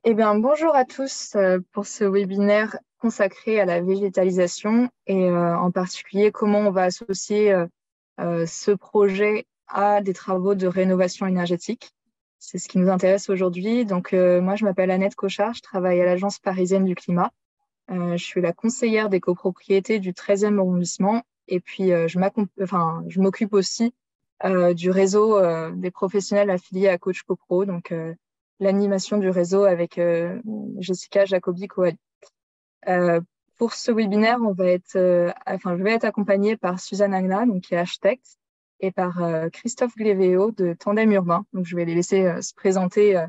Eh bien, bonjour à tous pour ce webinaire consacré à la végétalisation et en particulier comment on va associer ce projet à des travaux de rénovation énergétique. C'est ce qui nous intéresse aujourd'hui. Donc, moi, je m'appelle Annette Cochard, je travaille à l'Agence parisienne du climat. Je suis la conseillère des copropriétés du 13e arrondissement et puis je m'occupe aussi du réseau des professionnels affiliés à Coach CoPro, donc l'animation du réseau avec Jessica Jacobi-Coali. Euh, pour ce webinaire, je vais être accompagnée par Suzanne Agna, donc, qui est architecte, et par Christophe Glévéo de Tandem Urbain. Donc, je vais les laisser se présenter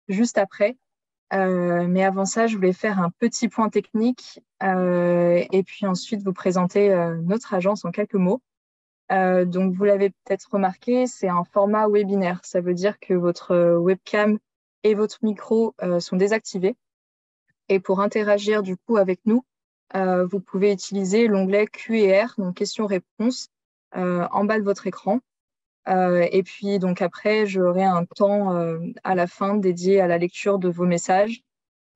juste après. Mais avant ça, je voulais faire un petit point technique et puis ensuite vous présenter notre agence en quelques mots. Donc, vous l'avez peut-être remarqué, c'est un format webinaire. Ça veut dire que votre webcam et votre micro sont désactivés. Et pour interagir du coup avec nous, vous pouvez utiliser l'onglet Q&R, donc questions-réponses, en bas de votre écran. Et puis, donc après, j'aurai un temps à la fin dédié à la lecture de vos messages.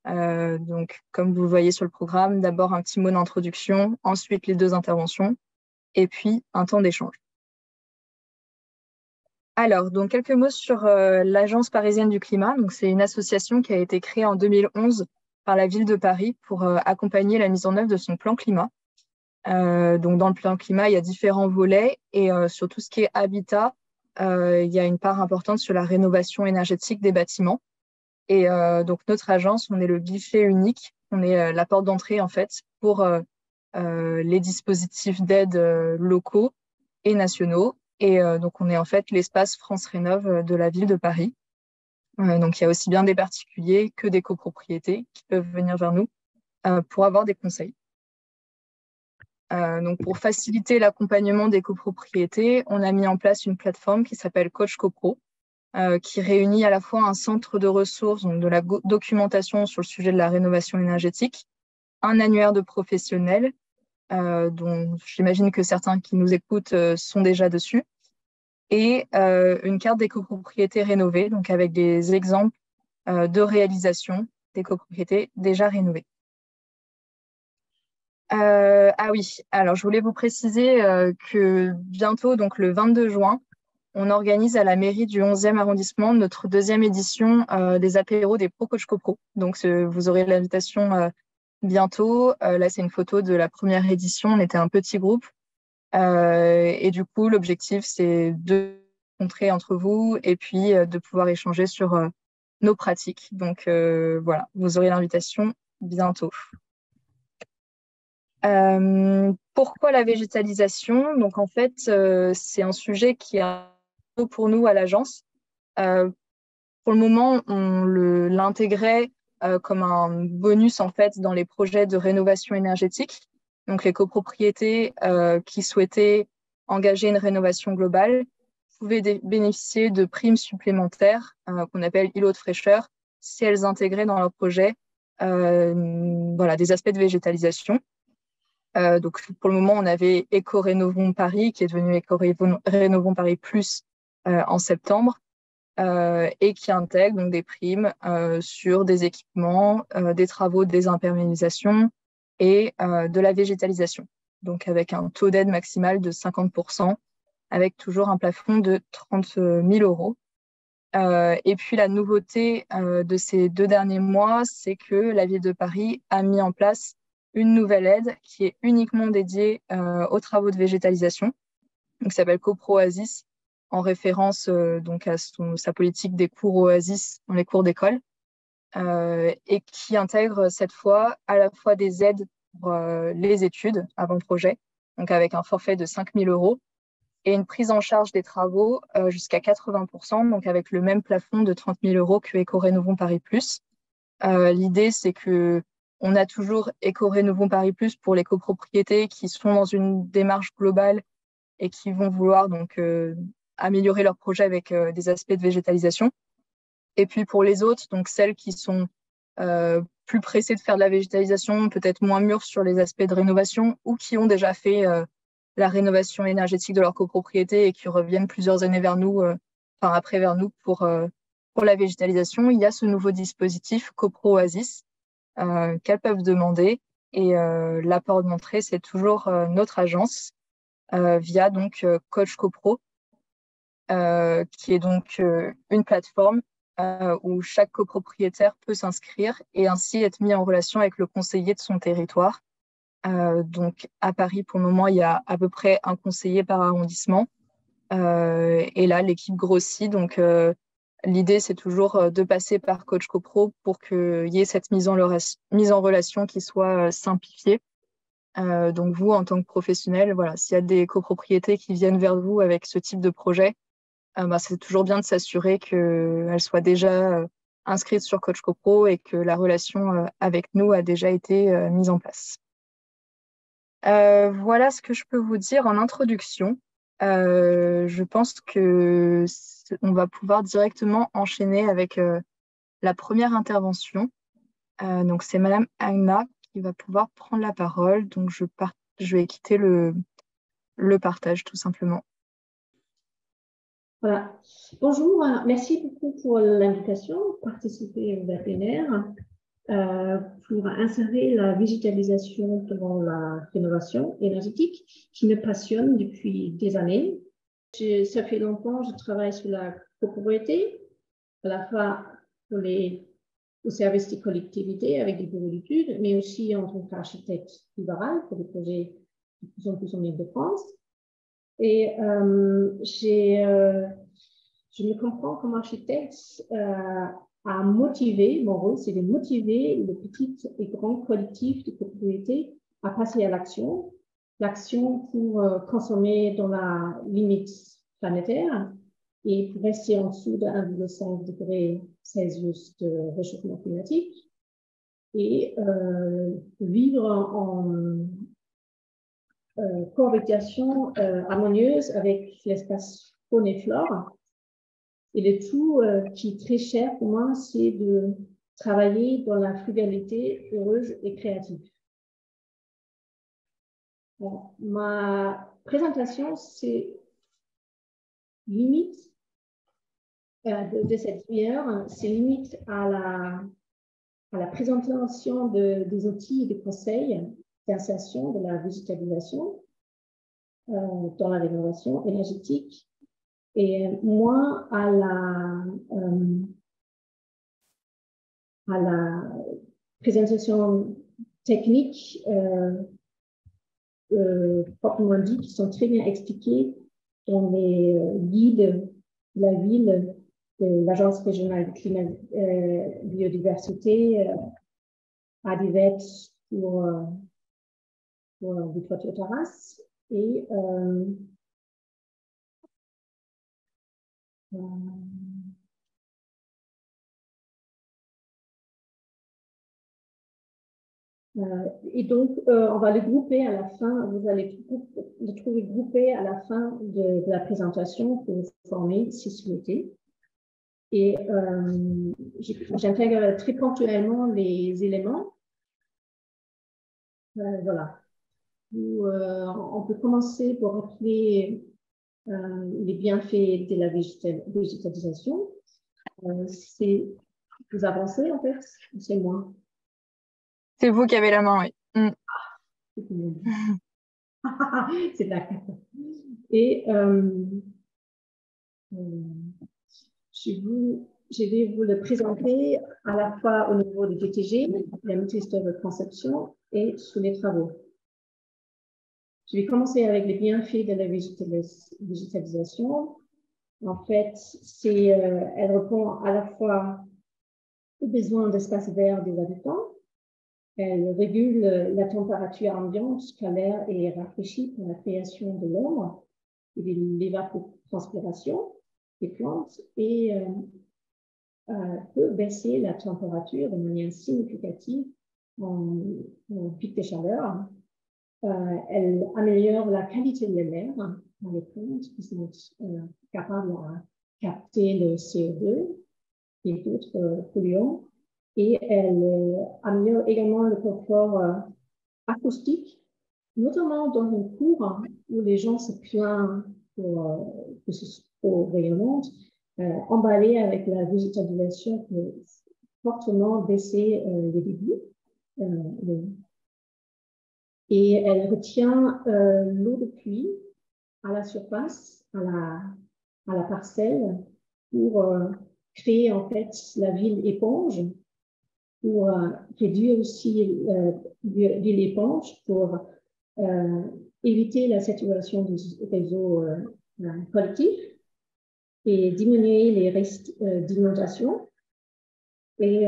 Donc, comme vous le voyez sur le programme, d'abord un petit mot d'introduction, ensuite les deux interventions, et puis un temps d'échange. Alors, donc quelques mots sur l'Agence parisienne du climat. Donc, c'est une association qui a été créée en 2011 par la ville de Paris pour accompagner la mise en œuvre de son plan climat. Donc, dans le plan climat, il y a différents volets et sur tout ce qui est habitat, il y a une part importante sur la rénovation énergétique des bâtiments. Et donc, notre agence, on est le guichet unique, on est la porte d'entrée en fait pour les dispositifs d'aide locaux et nationaux. Et donc, on est en fait l'espace France Rénov de la ville de Paris. Donc, il y a aussi bien des particuliers que des copropriétés qui peuvent venir vers nous pour avoir des conseils. Donc, pour faciliter l'accompagnement des copropriétés, on a mis en place une plateforme qui s'appelle Coach CoPro, qui réunit à la fois un centre de ressources, donc de la documentation sur le sujet de la rénovation énergétique, un annuaire de professionnels, dont j'imagine que certains qui nous écoutent sont déjà dessus, et une carte des copropriétés rénovées, donc avec des exemples de réalisation des copropriétés déjà rénovées. Ah oui, alors je voulais vous préciser que bientôt, donc le 22 juin, on organise à la mairie du 11e arrondissement notre deuxième édition des apéros des Pro Coach CoPro. Donc, vous aurez l'invitation bientôt. Là, c'est une photo de la première édition. On était un petit groupe. Et du coup, l'objectif, c'est de rencontrer entre vous et puis de pouvoir échanger sur nos pratiques. Donc, voilà, vous aurez l'invitation bientôt. Pourquoi la végétalisation? Donc, en fait, c'est un sujet qui est pour nous à l'agence. Pour le moment, on l'intégrait comme un bonus en fait dans les projets de rénovation énergétique. Donc, les copropriétés qui souhaitaient engager une rénovation globale pouvaient bénéficier de primes supplémentaires qu'on appelle îlots de fraîcheur si elles intégraient dans leur projet des aspects de végétalisation. Donc, pour le moment, on avait Éco-Rénovons Paris, qui est devenu Éco-Rénovons Paris Plus en septembre, et qui intègre donc des primes sur des équipements, des travaux de désimperméabilisation et de la végétalisation. Donc, avec un taux d'aide maximal de 50%, avec toujours un plafond de 30 000 euros. Et puis, la nouveauté de ces 2 derniers mois, c'est que la ville de Paris a mis en place une nouvelle aide qui est uniquement dédiée aux travaux de végétalisation, donc qui s'appelle CoPro-Oasis, en référence donc à sa politique des cours Oasis dans les cours d'école, et qui intègre cette fois à la fois des aides pour les études avant projet, donc avec un forfait de 5 000 euros, et une prise en charge des travaux jusqu'à 80%, donc avec le même plafond de 30 000 euros que Éco-Rénovons Paris Plus. L'idée, c'est que on a toujours Éco-Rénovons Paris Plus pour les copropriétés qui sont dans une démarche globale et qui vont vouloir donc améliorer leur projet avec des aspects de végétalisation. Et puis pour les autres, donc celles qui sont plus pressées de faire de la végétalisation, peut-être moins mûres sur les aspects de rénovation ou qui ont déjà fait la rénovation énergétique de leur copropriété et qui reviennent plusieurs années vers nous, après vers nous pour pour la végétalisation, il y a ce nouveau dispositif CoPro Oasis qu'elles peuvent demander. Et la porte d'entrée, c'est toujours notre agence via donc Coach CoPro, qui est donc une plateforme où chaque copropriétaire peut s'inscrire et ainsi être mis en relation avec le conseiller de son territoire. Donc à Paris, pour le moment, il y a à peu près un conseiller par arrondissement. Et là, l'équipe grossit. Donc l'idée, c'est toujours de passer par Coach CoPro pour qu'il y ait cette mise en relation qui soit simplifiée. Donc vous, en tant que professionnel, voilà, s'il y a des copropriétés qui viennent vers vous avec ce type de projet, c'est toujours bien de s'assurer qu'elles soient déjà inscrites sur Coach CoPro et que la relation avec nous a déjà été mise en place. Voilà ce que je peux vous dire en introduction. Je pense que on va pouvoir directement enchaîner avec la première intervention. Donc c'est Madame Agna qui va pouvoir prendre la parole. Donc je vais quitter le partage tout simplement. Voilà. Bonjour, merci beaucoup pour l'invitation, participer au webinaire pour insérer la végétalisation dans la rénovation énergétique qui me passionne depuis des années. Ça fait longtemps que je travaille sur la copropriété, à la fois au service des collectivités avec des bureaux d'études, mais aussi en tant qu'architecte libéral pour des projets de plus en plus en Île-de-France. Et je me comprends comme architecte à motiver, mon rôle, c'est de motiver les petits et grands collectifs de propriété à passer à l'action. L'action pour consommer dans la limite planétaire et pour rester en dessous de 1,5 degré Celsius de réchauffement climatique et vivre en cohabitation harmonieuse avec l'espace faune et flore. Et le tout qui est très cher pour moi, c'est de travailler dans la frugalité heureuse et créative. Bon, ma présentation, c'est limite de cette demi-heure, c'est limite à la présentation des outils et des conseils d'insertion de la végétalisation dans la rénovation énergétique et moins à la présentation technique proprement dit, qui sont très bien expliqués dans les guides de la ville, de l'Agence régionale de climat biodiversité, ADVET pour des toitures terrasses et donc, on va les grouper à la fin, vous allez les trouver groupés à la fin de la présentation pour vous former si souhaitez. Et j'intègre très ponctuellement les éléments. Voilà. On peut commencer pour rappeler les bienfaits de la végétalisation. C'est vous avancez en fait, c'est moi. C'est vous qui avez la main, oui. C'est d'accord. Et je vais vous le présenter à la fois au niveau du DTG, la maîtrise de conception et sous les travaux. Je vais commencer avec les bienfaits de la végétalisation. En fait, elle répond à la fois aux besoins d'espace vert des habitants. Elle régule la température ambiante quand l'air est rafraîchi pour la création de l'ombre et de l'évapotranspiration des plantes et peut baisser la température de manière significative en pic de chaleur. Elle améliore la qualité de l'air dans les plantes qui sont capables de capter le CO2 et d'autres polluants. Et elle améliore également le confort acoustique, notamment dans une cour où les gens se plaignent pour rayonnante. emballée avec la végétalisation qui a fortement baissé les débits. Et elle retient l'eau de pluie à la surface, à la parcelle, pour créer en fait la ville éponge, pour réduire aussi l'huile éponge, pour éviter la saturation du réseau collectif et diminuer les risques d'inondation. Et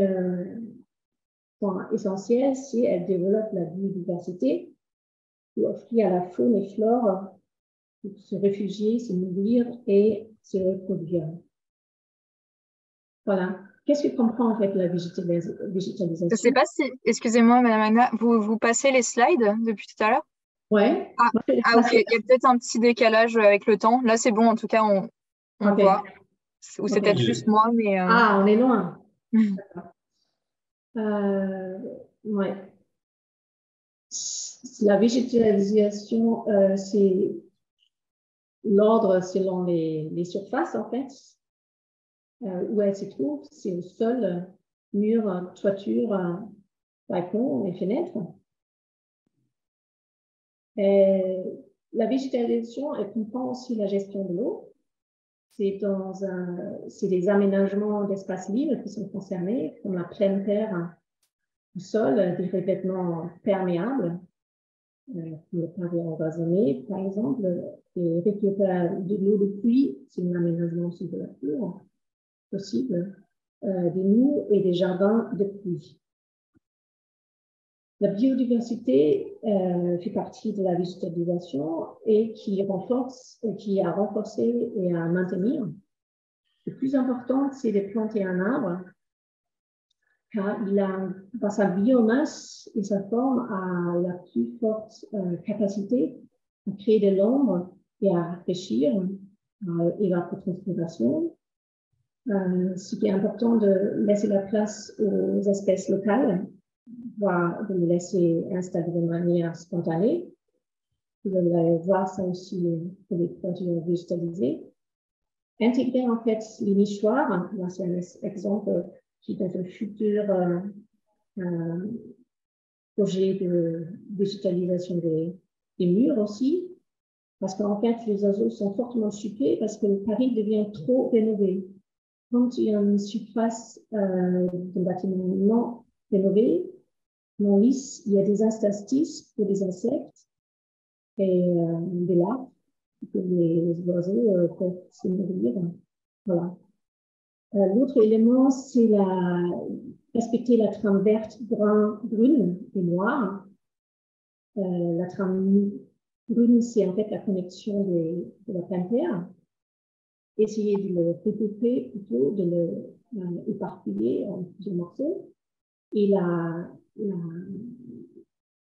point essentiel, c'est qu'elle développe la biodiversité pour offrir à la faune et flore pour se réfugier, se nourrir et se reproduire. Voilà. Qu'est-ce que comprend en fait la végétalisation? Je ne sais pas si, excusez-moi, Madame Agna, vous passez les slides depuis tout à l'heure? Ouais. Ok, il y a peut-être un petit décalage avec le temps. Là, c'est bon, en tout cas, on Okay. voit. Ou c'est peut-être juste moi, mais... Ah, on est loin. Ouais. La végétalisation, c'est l'ordre selon les surfaces, en fait, où elle se trouve. C'est au sol, mur, toiture, balcon et fenêtres. La végétalisation, elle comprend aussi la gestion de l'eau. C'est des aménagements d'espaces libres qui sont concernés, comme la pleine terre au sol, des revêtements perméables, comme le pavé empoisonné, par exemple, et récupérer de l'eau de pluie, c'est un aménagement aussi de la cour possible, des nus et des jardins de pluie. La biodiversité fait partie de la végétalisation et qui a renforcé et à maintenir. Le plus important, c'est de planter un arbre, car par sa biomasse et sa forme, a la plus forte capacité à créer de l'ombre et à rafraîchir évapotranspiration. Ce qui est important de laisser la place aux espèces locales, voire de les laisser installer de manière spontanée. Vous allez voir ça aussi pour les produits végétalisés. Intégrer en fait les nichoirs, là c'est un exemple qui est un futur projet de végétalisation des murs aussi, parce qu'en fait les oiseaux sont fortement choqués parce que Paris devient trop rénové. Quand il y a une surface de bâtiment non rénové, non lisse, il y a des interstices pour des insectes et des larves que les oiseaux peuvent se nourrir. Voilà. L'autre élément, c'est respecter la trame verte, brune et noire. La trame brune, c'est en fait la connexion de la pleine terre. Essayer de le regrouper plutôt, de le éparpiller en plusieurs morceaux. Et la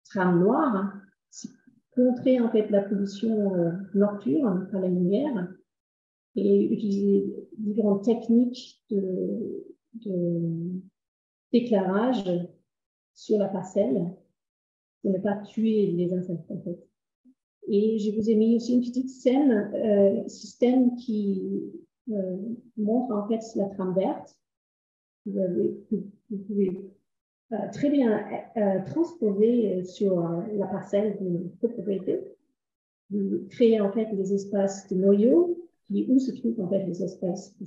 trame noire, c'est contrer en fait la pollution nocturne par la lumière et utiliser différentes techniques d'éclairage sur la parcelle pour ne pas tuer les insectes en fait. Et je vous ai mis aussi une petite système qui montre en fait la trame verte. Vous pouvez très bien transposer sur la parcelle de propriété. Vous créez en fait des espaces de noyaux où se trouvent en fait les espèces où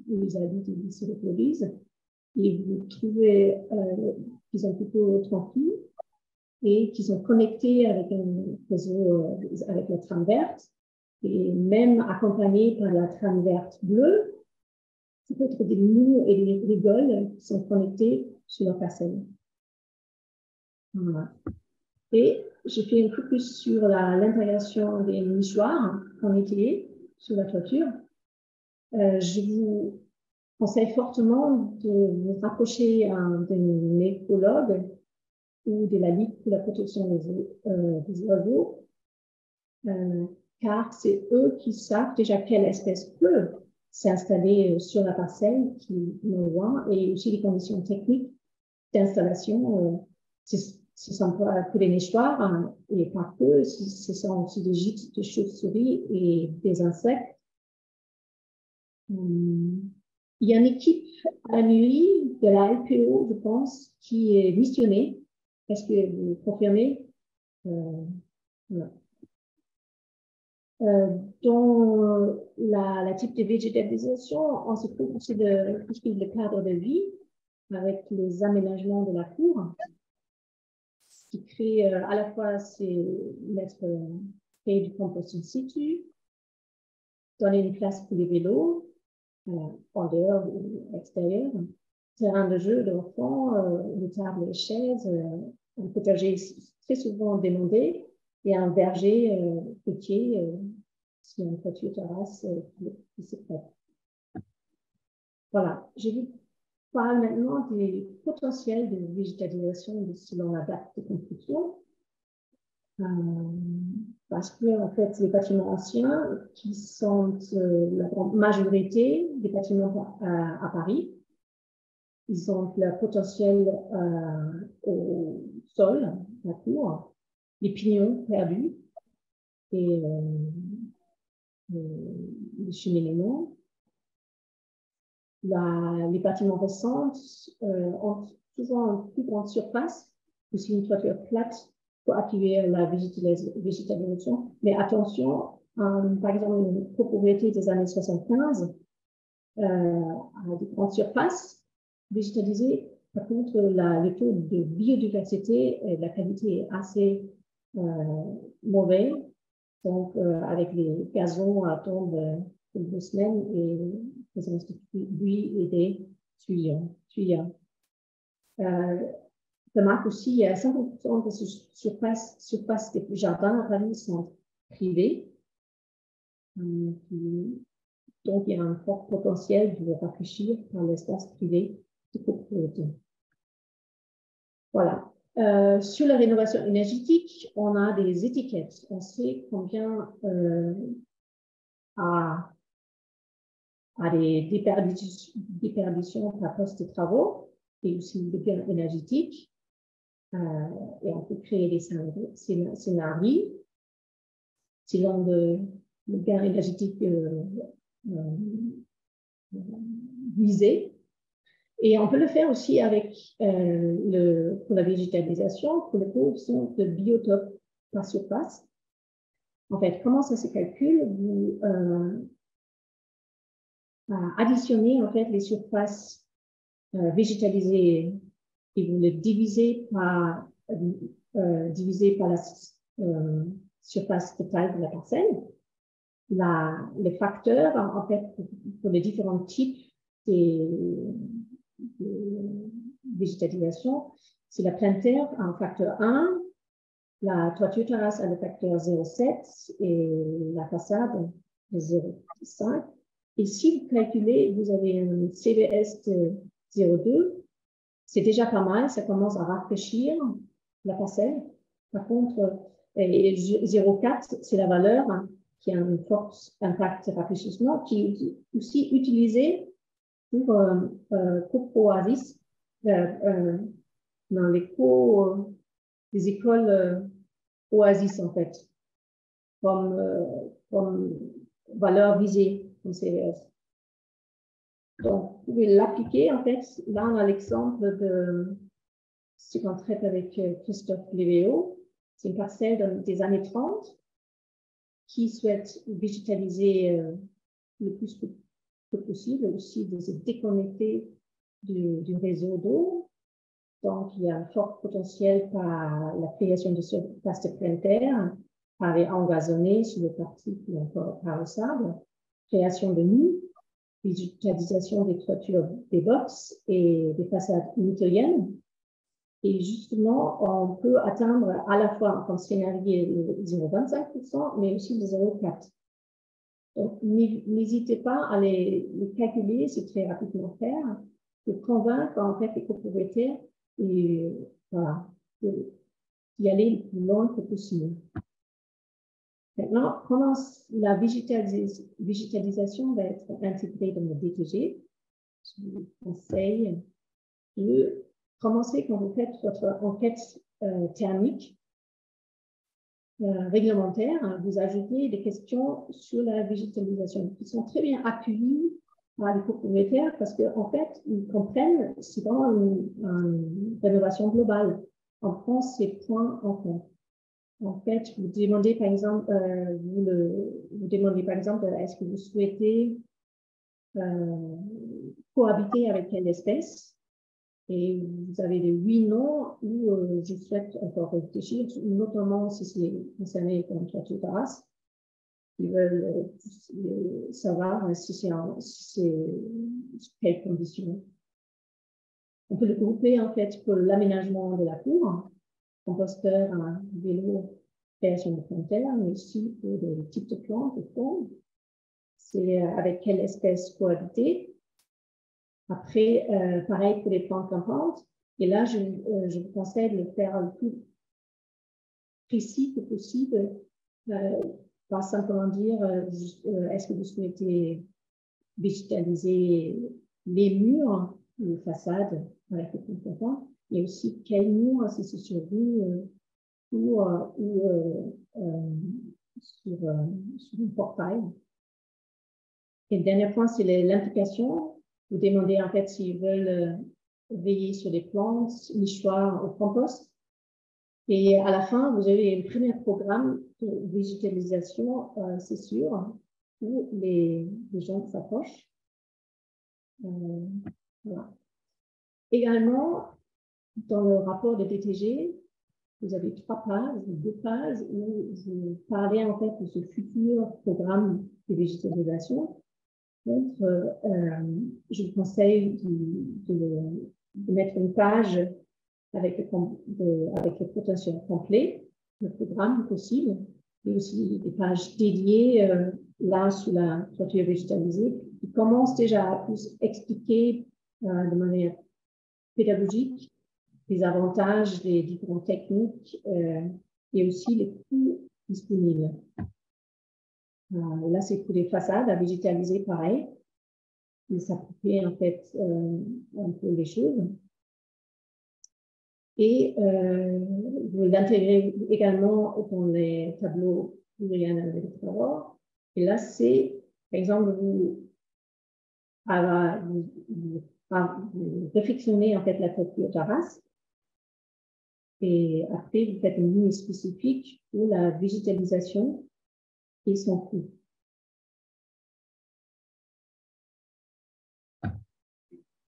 ils habitent, ils se reproduisent. Et vous trouvez qu'ils sont plutôt tranquilles et qui sont connectés avec un réseau, avec la trame verte, et même accompagnés par la trame verte bleue. Ça peut être des mous et des rigoles qui sont connectés sur la parcelle. Voilà. Et j'ai fait un focus sur l'intégration des nichoirs en été sur la toiture. Je vous conseille fortement de vous rapprocher d'un écologue ou de la Ligue pour la protection des oiseaux, car c'est eux qui savent déjà quelle espèce peut s'installer sur la parcelle qui nous voit, et aussi les conditions techniques d'installation. Ce ne sont pas que des nichoirs, hein, et pas que, ce sont aussi des gîtes de chauves-souris et des insectes. Il y a une équipe à Nuit de la LPO, je pense, qui est missionnée. Est-ce que vous confirmez? Voilà. Dans la type de végétalisation, on se trouve aussi de tout ce qui est le cadre de vie avec les aménagements de la cour, ce qui crée à la fois créer du compost in situ, donner une place pour les vélos, en dehors ou extérieur, terrain de jeu d'enfants, des tables et chaises, un potager très souvent demandé et un verger petit s'il y a une toiture terrasse qui se prête. Voilà, je vous parle maintenant des potentiels de végétalisation selon la date de construction. Parce que, en fait, les bâtiments anciens, qui sont la grande majorité des bâtiments à Paris, ils ont le potentiel au sol, la cour, les pignons perdus et les cheminements. Les bâtiments récents ont souvent une plus grande surface, aussi une toiture plate pour accueillir la végétalisation. Mais attention, par exemple, une propriété des années 75 a des grandes surfaces végétalisées. Par contre, le taux de biodiversité et la qualité est assez mauvais. Donc, avec les gazons à tomber toutes 2 semaines et des instituts et des tuyaux. Remarque aussi, il y a 50% de surface des jardins à Paris sont privés. Donc, il y a un fort potentiel de rafraîchir par l'espace privé de propriété. Voilà. Sur la rénovation énergétique, on a des étiquettes. On sait combien à des déperditions par poste de travaux et aussi des gains énergétiques. Et on peut créer des scénarios selon le gain énergétique visé. Et on peut le faire aussi avec pour la végétalisation, pour le coefficient de biotope par surface. En fait, comment ça se calcule? Vous additionnez en fait les surfaces végétalisées et vous le divisez par la surface totale de la parcelle. Les facteurs, en fait, pour les différents types de végétalisation, c'est la pleine terre en facteur 1, la toiture terrasse a le facteur 0,7 et la façade de 0,5. Et si vous calculez, vous avez un CVS de 0,2, c'est déjà pas mal, ça commence à rafraîchir la parcelle. Par contre, 0,4, c'est la valeur qui a un fort impact de rafraîchissement, qui est aussi utilisé pour co-oasis dans les écoles oasis, en fait, comme valeur visée comme CVS. Donc, vous pouvez l'appliquer, en fait. Là, on a l'exemple de ce qu'on traite avec Christophe Lévéo. C'est une parcelle des années 30 qui souhaite végétaliser le plus que possible, aussi de se déconnecter du réseau d'eau. Donc, il y a un fort potentiel par la création de surfaces de pleine terre, par les engazonnés sur les parties qui ont encore par le sable, création de nids, végétalisation des toitures des box et des façades unitariennes. Et justement, on peut atteindre à la fois comme scénario le 0,25%, mais aussi le 0,4%. Donc, n'hésitez pas à les calculer, c'est très rapidement faire, de convaincre en fait les copropriétaires et voilà, d'y aller le plus loin que possible. Maintenant, comment la végétalisation va être intégrée dans le DTG? Je vous conseille de commencer quand vous faites votre enquête thermique réglementaire. Vous ajoutez des questions sur la végétalisation qui sont très bien accueillies par les copropriétaires parce qu'en fait, ils comprennent, c'est vraiment une rénovation globale. On prend ces points en compte. En fait, vous demandez par exemple, est-ce que vous souhaitez cohabiter avec quelle espèce? Et vous avez des oui, non, ou je souhaite encore réfléchir, notamment si c'est concerné comme toiture terrasse. Ils veulent savoir si c'est quelles conditions. On peut le grouper en fait pour l'aménagement de la cour, composteur, un vélo, création de fontaine, mais aussi pour des types de plantes, de fonds. C'est avec quelle espèce cohabiter. Après, pareil pour les plantes campantes. Et là, je vous conseille de le faire le plus précis que possible. Pas simplement dire, est-ce que vous souhaitez végétaliser les murs, les façades avec les plantes campantes, et aussi quel mur, si c'est sur vous ou sur un portail. Et le dernier point, c'est l'implication. Vous demandez en fait s'ils veulent veiller sur les plantes, nichoirs ou compost. Et à la fin, vous avez le premier programme de végétalisation, c'est sûr, où les gens s'approchent. Voilà. Également, dans le rapport de DTG, vous avez 3 pages, 2 pages où vous parlez en fait de ce futur programme de végétalisation. Donc, je vous conseille de mettre une page avec le potentiel complet, le programme possible, et aussi des pages dédiées là sous la toiture végétalisée qui commencent déjà à plus expliquer de manière pédagogique les avantages des différentes techniques et aussi les coûts disponibles. Là, c'est pour les façades à végétaliser pareil, mais ça peut en fait un peu les choses. Et vous l'intégrer également dans les tableaux pluriannuels avec le travail. Et là, c'est, par exemple, vous réflexionner en fait la toiture terrasse. Et après, vous faites une ligne spécifique pour la végétalisation et son coût.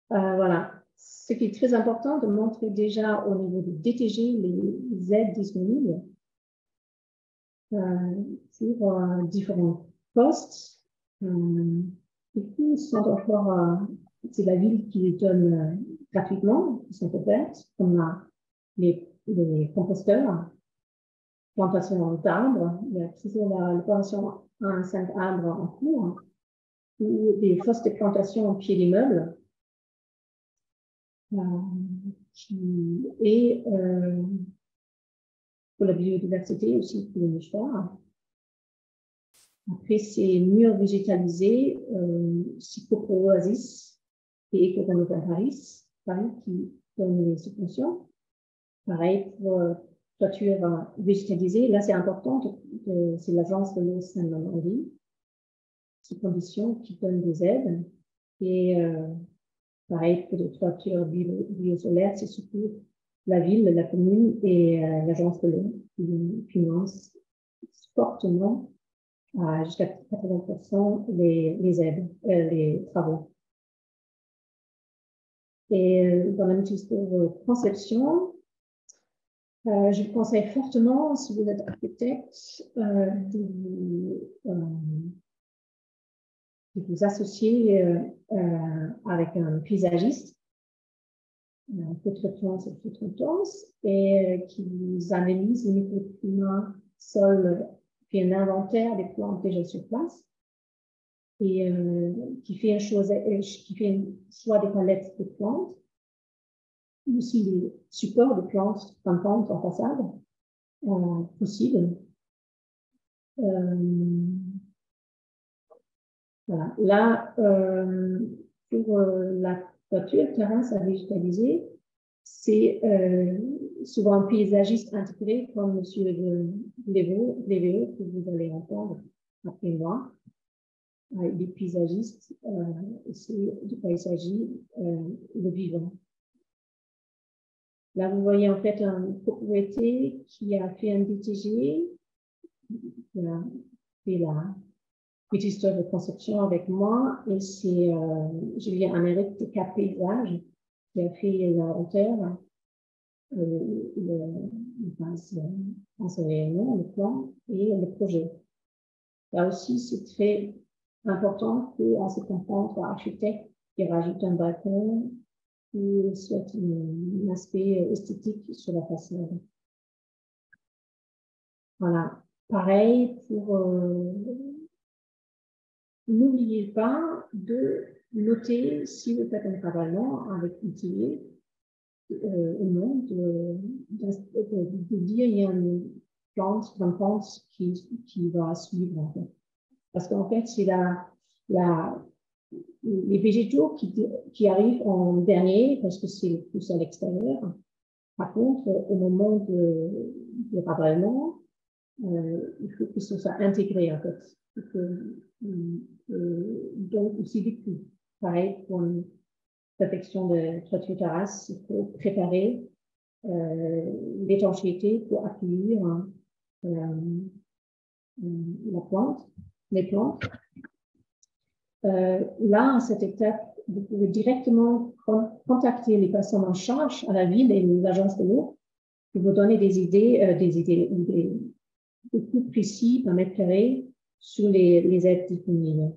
Voilà. Ce qui est très important de montrer déjà au niveau du DTG les aides disponibles sur différents postes. Les coûts sont encore, c'est la ville qui les donne gratuitement, qui sont offertes, comme les composteurs, plantation d'arbres, il y a toujours l'opération 1,5 arbres en cours, ou des fosses de plantation au pied d'immeubles, et pour la biodiversité aussi, pour les nichoirs. Après, c'est murs végétalisés, Psychopro-Oasis et Eco-Renovaris, qui donnent les subventions. Pareil pour toiture végétalisée. Là, c'est important, c'est l'agence de l'eau Seine-Normandie, ces conditions qui donnent des aides. Et pareil pour les toitures biosolaires, c'est surtout la ville, la commune et l'agence de l'eau qui financent fortement jusqu'à 80% les aides, les travaux. Et dans la maîtrise de conception, je vous conseille fortement, si vous êtes architecte, de vous associer avec un paysagiste, et qui vous analyse les microclimats, sol, fait un inventaire des plantes déjà sur place et qui fait un choix des palettes de plantes, aussi des supports de plantes grimpantes en façade possibles. Voilà. Là, pour la toiture terrasse à végétaliser, c'est souvent un paysagiste intégré comme M. Lévaux, que vous allez entendre après moi. des paysagistes, c'est du paysagie, le vivant. Là, vous voyez en fait un propriété qui a fait un DTG, qui a fait la petite histoire de conception avec moi, et c'est Julien Amérique de Cap Paysage qui a fait la hauteur, le plan et le projet. Là aussi, c'est très important qu'on se confronte à l'architecte qui rajoute un balcon qui souhaite un aspect esthétique sur la façade. Voilà. Pareil pour n'oubliez pas de noter si vous faites un travaillement avec l'utilier ou non, de dire il y a une plante qui va suivre en fait. Parce qu'en fait, c'est les végétaux qui arrivent en dernier parce que c'est plus à l'extérieur. Par contre, au moment de ravallement, il faut que ce soit intégré en fait. Donc aussi du coup, pareil pour une protection de toiture terrasse, il faut préparer l'étanchéité pour accueillir la plante, les plantes. Là, à cette étape, vous pouvez directement contacter les personnes en charge à la ville et l'agence de l'eau pour vous donner des idées, des coûts précis par mètre carré sur les aides disponibles.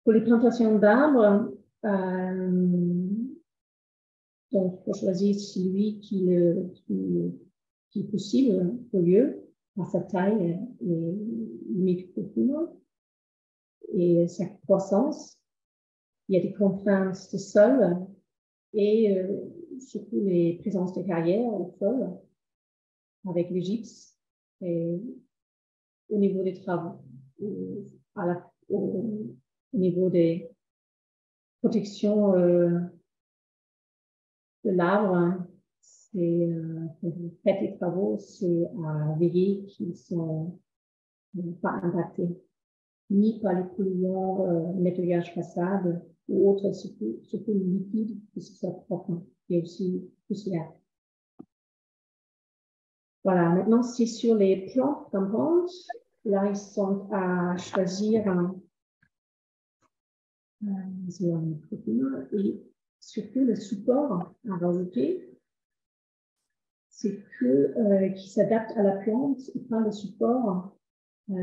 Pour les plantations d'arbres, donc, il faut choisir celui qui est possible au lieu, à sa taille et microprofil et sa croissance. Il y a des contraintes de sol et surtout les présences de carrières au sol avec les gypses et au niveau des travaux, au niveau des protections de l'arbre, c'est quand vous faites les travaux, c'est à veiller qu'ils ne sont pas impactés, ni par les polluants, nettoyage façade ou autres, surtout le liquide, que ce soit propre. Il y a aussi poussière. Voilà, maintenant c'est sur les plantes campantes. Là, ils sont à choisir et surtout le support à rajouter, c'est qui s'adapte à la plante et pas le support.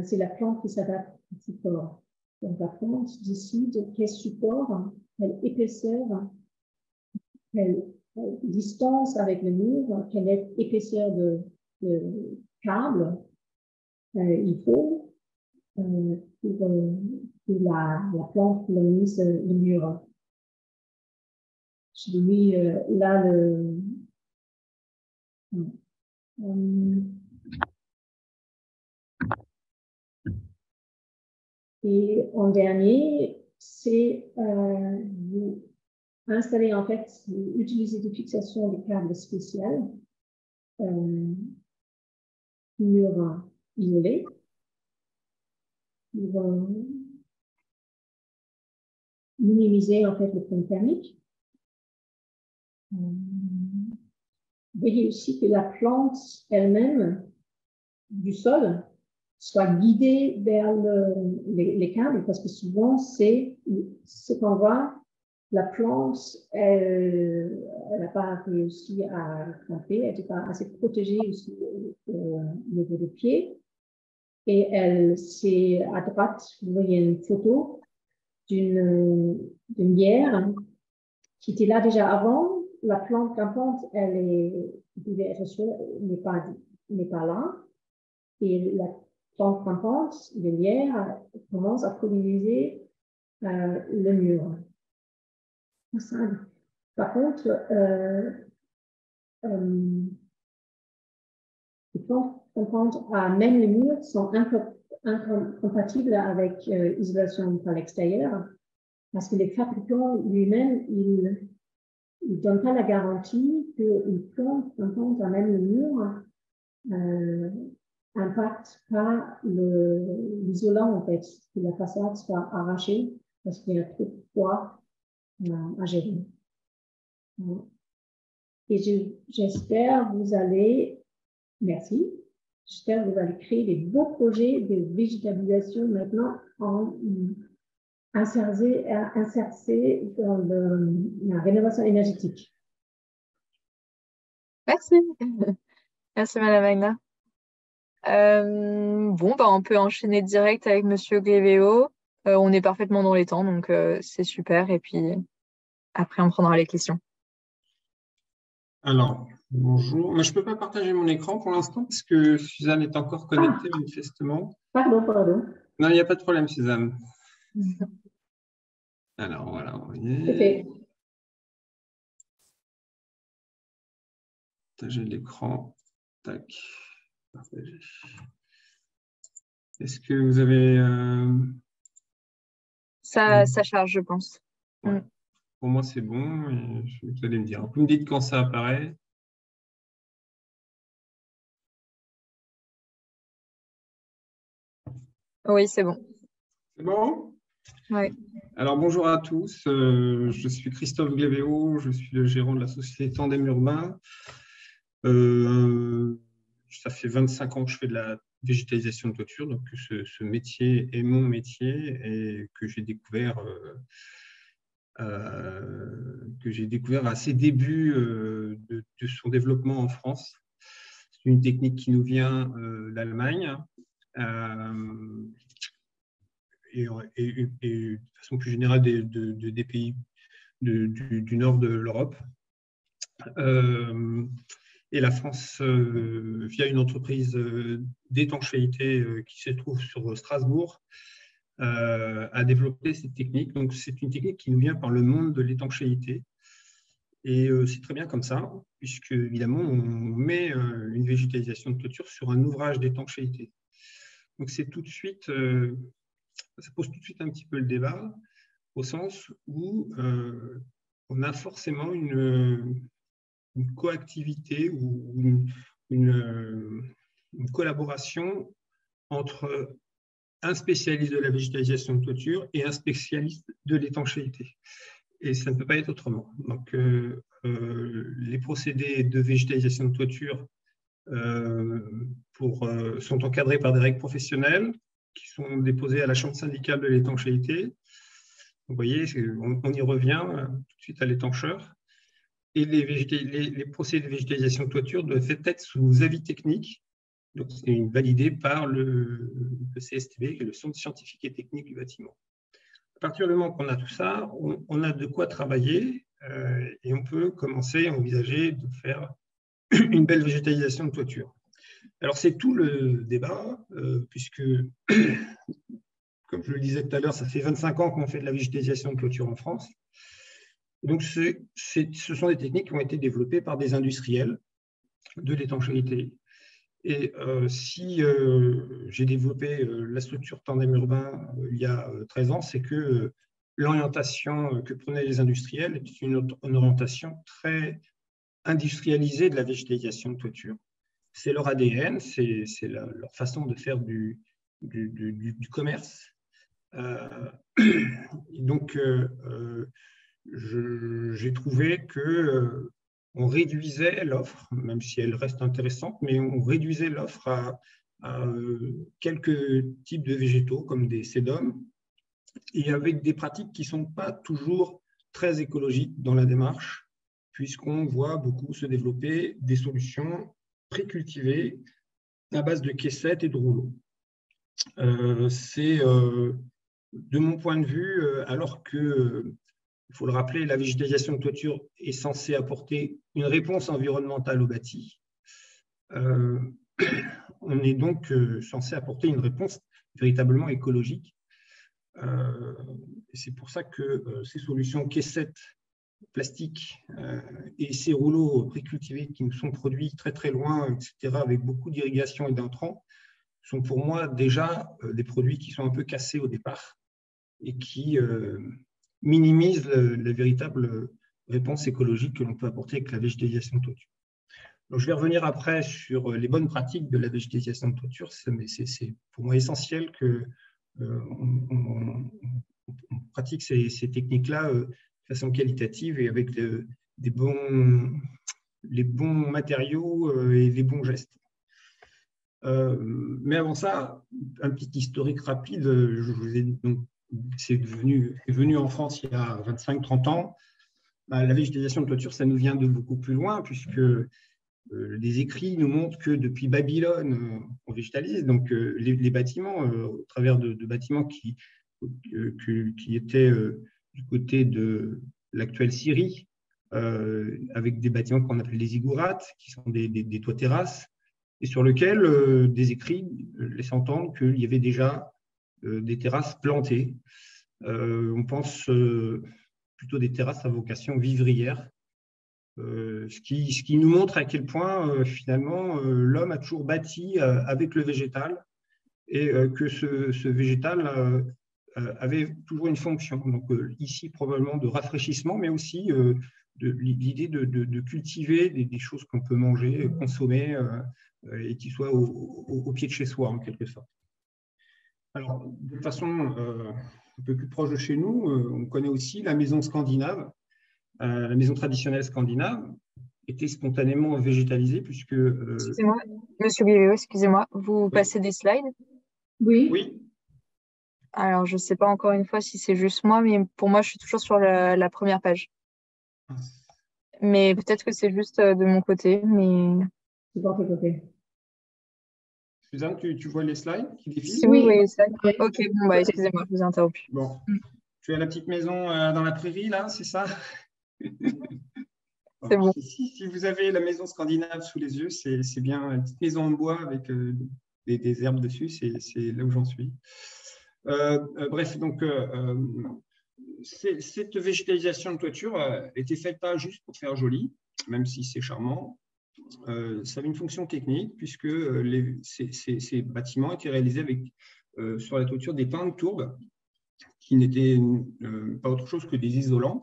C'est la plante qui s'adapte au support. Donc la plante décide quel support, quelle épaisseur, quelle distance avec le mur, quelle épaisseur de câble il faut pour la plante colonise le mur. J'ai mis là et en dernier, c'est vous installer en fait, utiliser des fixations de câbles spéciales mur isolé. Ils vont minimiser en fait le point thermique. Veuillez aussi que la plante elle-même du sol soit guidée vers les câbles, parce que souvent c'est ce qu'on voit, la plante, elle n'a pas réussi à grimper, elle n'était pas assez protégée aussi au niveau des pieds. Et c'est à droite, vous voyez une photo d'une bière qui était là déjà avant. La plante campante, devait être n'est pas là. Et la plante campante, de bière, commence à polliniser le mur. Par contre, les plantes campantes même les murs sont incompatibles avec isolation par l'extérieur, parce que les fabricants lui-même, ils ne donnent pas la garantie qu'une plante campante à même le mur impacte pas l'isolant, en fait, que la façade soit arrachée parce qu'il y a trop de poids à gérer. Et j'espère que vous allez, merci, j'espère que vous allez créer des beaux projets de végétalisation maintenant en insérer dans la rénovation énergétique. Merci. Merci, Madame Magna. Bon, bah, on peut enchaîner direct avec Monsieur Glévéo. On est parfaitement dans les temps, donc c'est super. Et puis après, on prendra les questions. Alors, bonjour. Mais je ne peux pas partager mon écran pour l'instant parce que Suzanne est encore connectée manifestement. Pardon. Non, il n'y a pas de problème, Suzanne. Alors, voilà, vous voyez. C'est fait. Partager l'écran. Tac. Partager. Est-ce que vous avez… Ça charge, je pense. Ouais. Pour moi, c'est bon. Et vous allez me dire. Vous me dites quand ça apparaît. Oui, c'est bon. C'est bon? Oui. Alors, bonjour à tous. Je suis Christophe Glévéo. Je suis le gérant de la société Tandem Urbain. Ça fait 25 ans que je fais de la végétalisation de toiture, donc ce métier est mon métier et que j'ai découvert à ses débuts de son développement en France. C'est une technique qui nous vient d'Allemagne et de façon plus générale des pays du nord de l'Europe. Et la France, via une entreprise d'étanchéité qui se trouve sur Strasbourg, a développé cette technique. Donc, c'est une technique qui nous vient par le monde de l'étanchéité. Et c'est très bien comme ça, puisque, évidemment, on met une végétalisation de toiture sur un ouvrage d'étanchéité. Donc, c'est tout de suite, ça pose tout de suite un petit peu le débat, au sens où on a forcément une coactivité ou une collaboration entre un spécialiste de la végétalisation de toiture et un spécialiste de l'étanchéité. Et ça ne peut pas être autrement. Donc, les procédés de végétalisation de toiture sont encadrés par des règles professionnelles qui sont déposées à la chambre syndicale de l'étanchéité. Vous voyez, on y revient tout de suite à l'étancheur. Et les procédés de végétalisation de toiture doivent être sous avis technique, donc c'est validé par le CSTB, le Centre scientifique et technique du bâtiment. À partir du moment qu'on a tout ça, on a de quoi travailler et on peut commencer à envisager de faire une belle végétalisation de toiture. Alors c'est tout le débat, puisque, comme je le disais tout à l'heure, ça fait 25 ans qu'on fait de la végétalisation de toiture en France. Donc, ce sont des techniques qui ont été développées par des industriels de l'étanchéité. Et si j'ai développé la structure Tandem Urbain il y a 13 ans, c'est que l'orientation que prenaient les industriels est une orientation très industrialisée de la végétalisation de toiture. C'est leur ADN, c'est leur façon de faire du commerce. Donc, j'ai trouvé que on réduisait l'offre, même si elle reste intéressante, mais on réduisait l'offre à quelques types de végétaux, comme des sédums, et avec des pratiques qui ne sont pas toujours très écologiques dans la démarche, puisqu'on voit beaucoup se développer des solutions précultivées à base de caissettes et de rouleaux. C'est, de mon point de vue, alors que il faut le rappeler, la végétalisation de toiture est censée apporter une réponse environnementale au bâti. On est donc censé apporter une réponse véritablement écologique. Et c'est pour ça que ces solutions caissettes plastiques et ces rouleaux précultivés qui nous sont produits très très loin, etc., avec beaucoup d'irrigation et d'intrants, sont pour moi déjà des produits qui sont un peu cassés au départ et qui minimise la véritable réponse écologique que l'on peut apporter avec la végétalisation de toiture. Donc, je vais revenir après sur les bonnes pratiques de la végétalisation de toiture, mais c'est pour moi essentiel que on pratique ces techniques-là de façon qualitative et avec les bons matériaux et les bons gestes. Mais avant ça, un petit historique rapide. C'est venu en France il y a 25-30 ans. La végétalisation de toiture, ça nous vient de beaucoup plus loin, puisque les écrits nous montrent que depuis Babylone, on végétalise. Donc, les bâtiments, au travers de bâtiments qui étaient du côté de l'actuelle Syrie, avec des bâtiments qu'on appelle les ziggourats, qui sont des toits terrasses, et sur lesquels des écrits laissent entendre qu'il y avait déjà des terrasses plantées. On pense plutôt des terrasses à vocation vivrière, ce qui nous montre à quel point finalement l'homme a toujours bâti avec le végétal et que ce végétal avait toujours une fonction. Donc ici probablement de rafraîchissement, mais aussi de l'idée de cultiver des choses qu'on peut manger, consommer et qui soient au pied de chez soi en quelque sorte. Alors de façon un peu plus proche de chez nous, on connaît aussi la maison scandinave. La maison traditionnelle scandinave était spontanément végétalisée puisque… Excusez-moi, Monsieur Guévéo, excusez-moi, vous passez des slides? Oui. Oui. Alors, je ne sais pas encore une fois si c'est juste moi, mais pour moi, je suis toujours sur la première page. Mais peut-être que c'est juste de mon côté, mais… C'est de votre côté. Suzanne, tu vois les slides qui défilent? Si vous voyez les slides. Ok, bon, bah, excusez-moi, je vous ai interrompu. Bon. Tu as la petite maison dans la prairie, là, c'est ça? C'est bon. Si vous avez la maison scandinave sous les yeux, c'est bien une petite maison en bois avec des herbes dessus, c'est là où j'en suis. Bref, donc cette végétalisation de toiture était faite pas juste pour faire joli, même si c'est charmant. Ça avait une fonction technique puisque ces bâtiments étaient réalisés avec sur la toiture des pins de tourbe qui n'étaient pas autre chose que des isolants.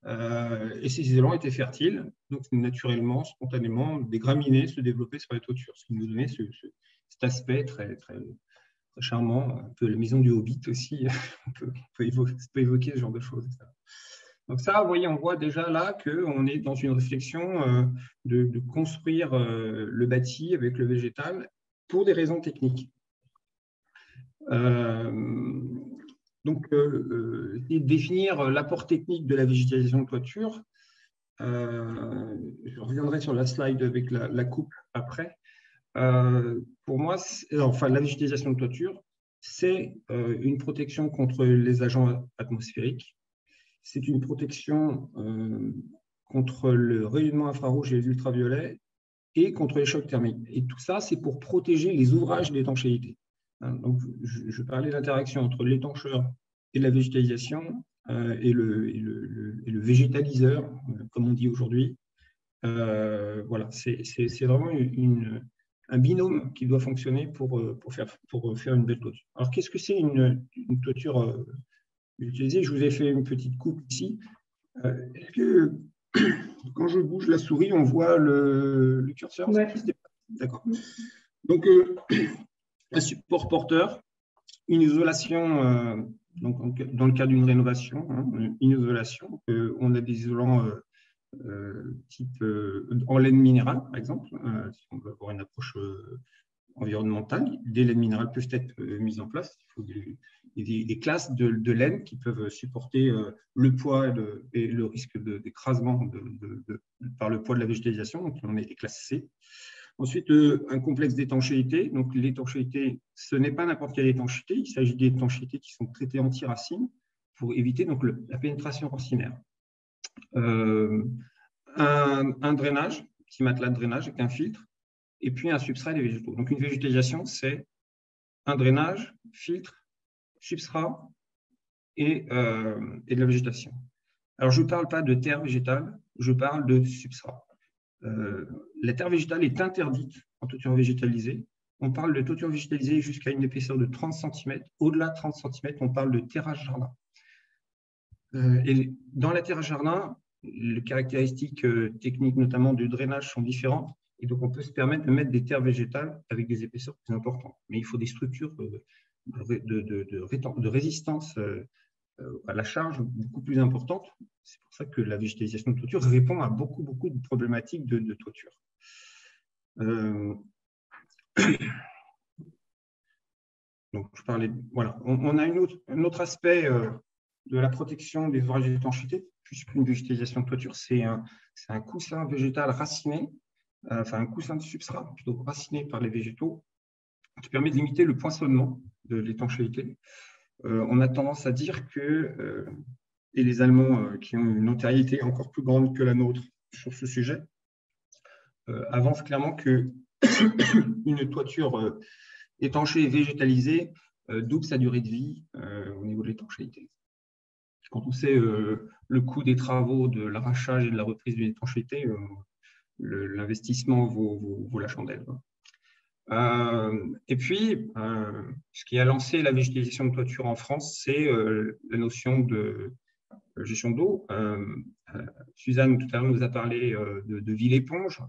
Et ces isolants étaient fertiles, donc naturellement, spontanément, des graminées se développaient sur les toitures, ce qui nous donnait cet aspect très, très, très charmant, un peu la maison du Hobbit aussi, on peut évoquer ce genre de choses. Donc ça, vous voyez, on voit déjà là qu'on est dans une réflexion de construire le bâti avec le végétal pour des raisons techniques. Donc, définir l'apport technique de la végétalisation de toiture. Je reviendrai sur la slide avec la coupe après. Pour moi, la végétalisation de toiture, c'est une protection contre les agents atmosphériques. C'est une protection contre le rayonnement infrarouge et les ultraviolets et contre les chocs thermiques. Et tout ça, c'est pour protéger les ouvrages d'étanchéité. Donc, je parlais de l'interaction entre l'étancheur et la végétalisation et le végétaliseur, comme on dit aujourd'hui. Voilà, c'est vraiment un binôme qui doit fonctionner pour faire une belle toiture. Alors, qu'est-ce que c'est une toiture utilisée? Je vous ai fait une petite coupe ici. Est-ce que quand je bouge la souris, on voit le curseur? Ouais. D'accord. Donc, un support porteur, une isolation, donc dans le cas d'une rénovation, une isolation. On a des isolants type en laine minérale, par exemple, si on veut avoir une approche environnementale. Des laines minérales peuvent être mises en place. Il faut des classes de laine qui peuvent supporter le poids et le risque d'écrasement par le poids de la végétalisation. Donc, on est classe C. Ensuite, un complexe d'étanchéité. Donc, l'étanchéité, ce n'est pas n'importe quelle étanchéité. Il s'agit d'étanchéités qui sont traitées anti-racines pour éviter donc, la pénétration racinaire. Un drainage, petit matelas de drainage avec un filtre, et puis un substrat et des végétaux. Donc, une végétalisation, c'est un drainage, filtre, substrat et de la végétation. Alors, je ne parle pas de terre végétale, je parle de substrat. La terre végétale est interdite en toiture végétalisée. On parle de toiture végétalisée jusqu'à une épaisseur de 30 cm. Au-delà de 30 cm, on parle de terrasse jardin. Et dans la terrasse jardin, les caractéristiques techniques, notamment du drainage, sont différentes. Et donc, on peut se permettre de mettre des terres végétales avec des épaisseurs plus importantes. Mais il faut des structures de résistance à la charge beaucoup plus importantes. C'est pour ça que la végétalisation de toiture répond à beaucoup de problématiques de toiture. Donc, je parlais, voilà. On a un autre aspect de la protection des ouvrages d'étanchéité, puisqu'une végétalisation de toiture, c'est un coussin végétal raciné, enfin un coussin de substrat plutôt raciné par les végétaux, qui permet de limiter le poinçonnement de l'étanchéité. On a tendance à dire que, et les Allemands qui ont une notoriété encore plus grande que la nôtre sur ce sujet, avancent clairement qu'une toiture étanchée et végétalisée double sa durée de vie au niveau de l'étanchéité. Quand on sait le coût des travaux, de l'arrachage et de la reprise d'une étanchéité, l'investissement vaut la chandelle. Et puis, ce qui a lancé la végétalisation de toiture en France, c'est la notion de gestion d'eau. Suzanne, tout à l'heure, nous a parlé de ville éponge.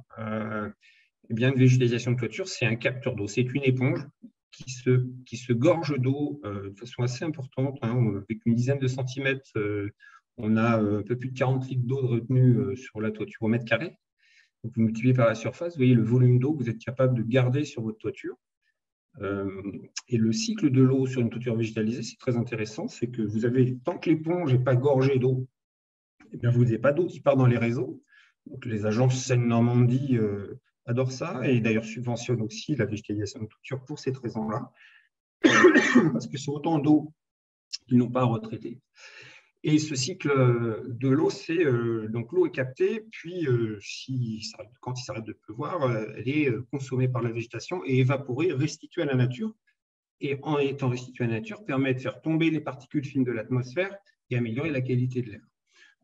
Eh bien, une végétalisation de toiture, c'est un capteur d'eau. C'est une éponge qui se gorge d'eau de façon assez importante. Avec une dizaine de centimètres, on a un peu plus de 40 litres d'eau de retenue sur la toiture au mètre carré. Donc, vous multipliez par la surface, vous voyez le volume d'eau que vous êtes capable de garder sur votre toiture. Et le cycle de l'eau sur une toiture végétalisée, c'est très intéressant. C'est que vous avez, tant que l'éponge n'est pas gorgée d'eau, eh bien, vous n'avez pas d'eau qui part dans les réseaux. Donc, les agences Seine-Normandie adorent ça et d'ailleurs subventionnent aussi la végétalisation de toiture pour cette raison-là, parce que c'est autant d'eau qu'ils n'ont pas à retraiter. Et ce cycle de l'eau, c'est donc l'eau est captée, puis quand il s'arrête de pleuvoir, elle est consommée par la végétation et évaporée, restituée à la nature. Et en étant restituée à la nature, permet de faire tomber les particules fines de l'atmosphère et améliorer la qualité de l'air.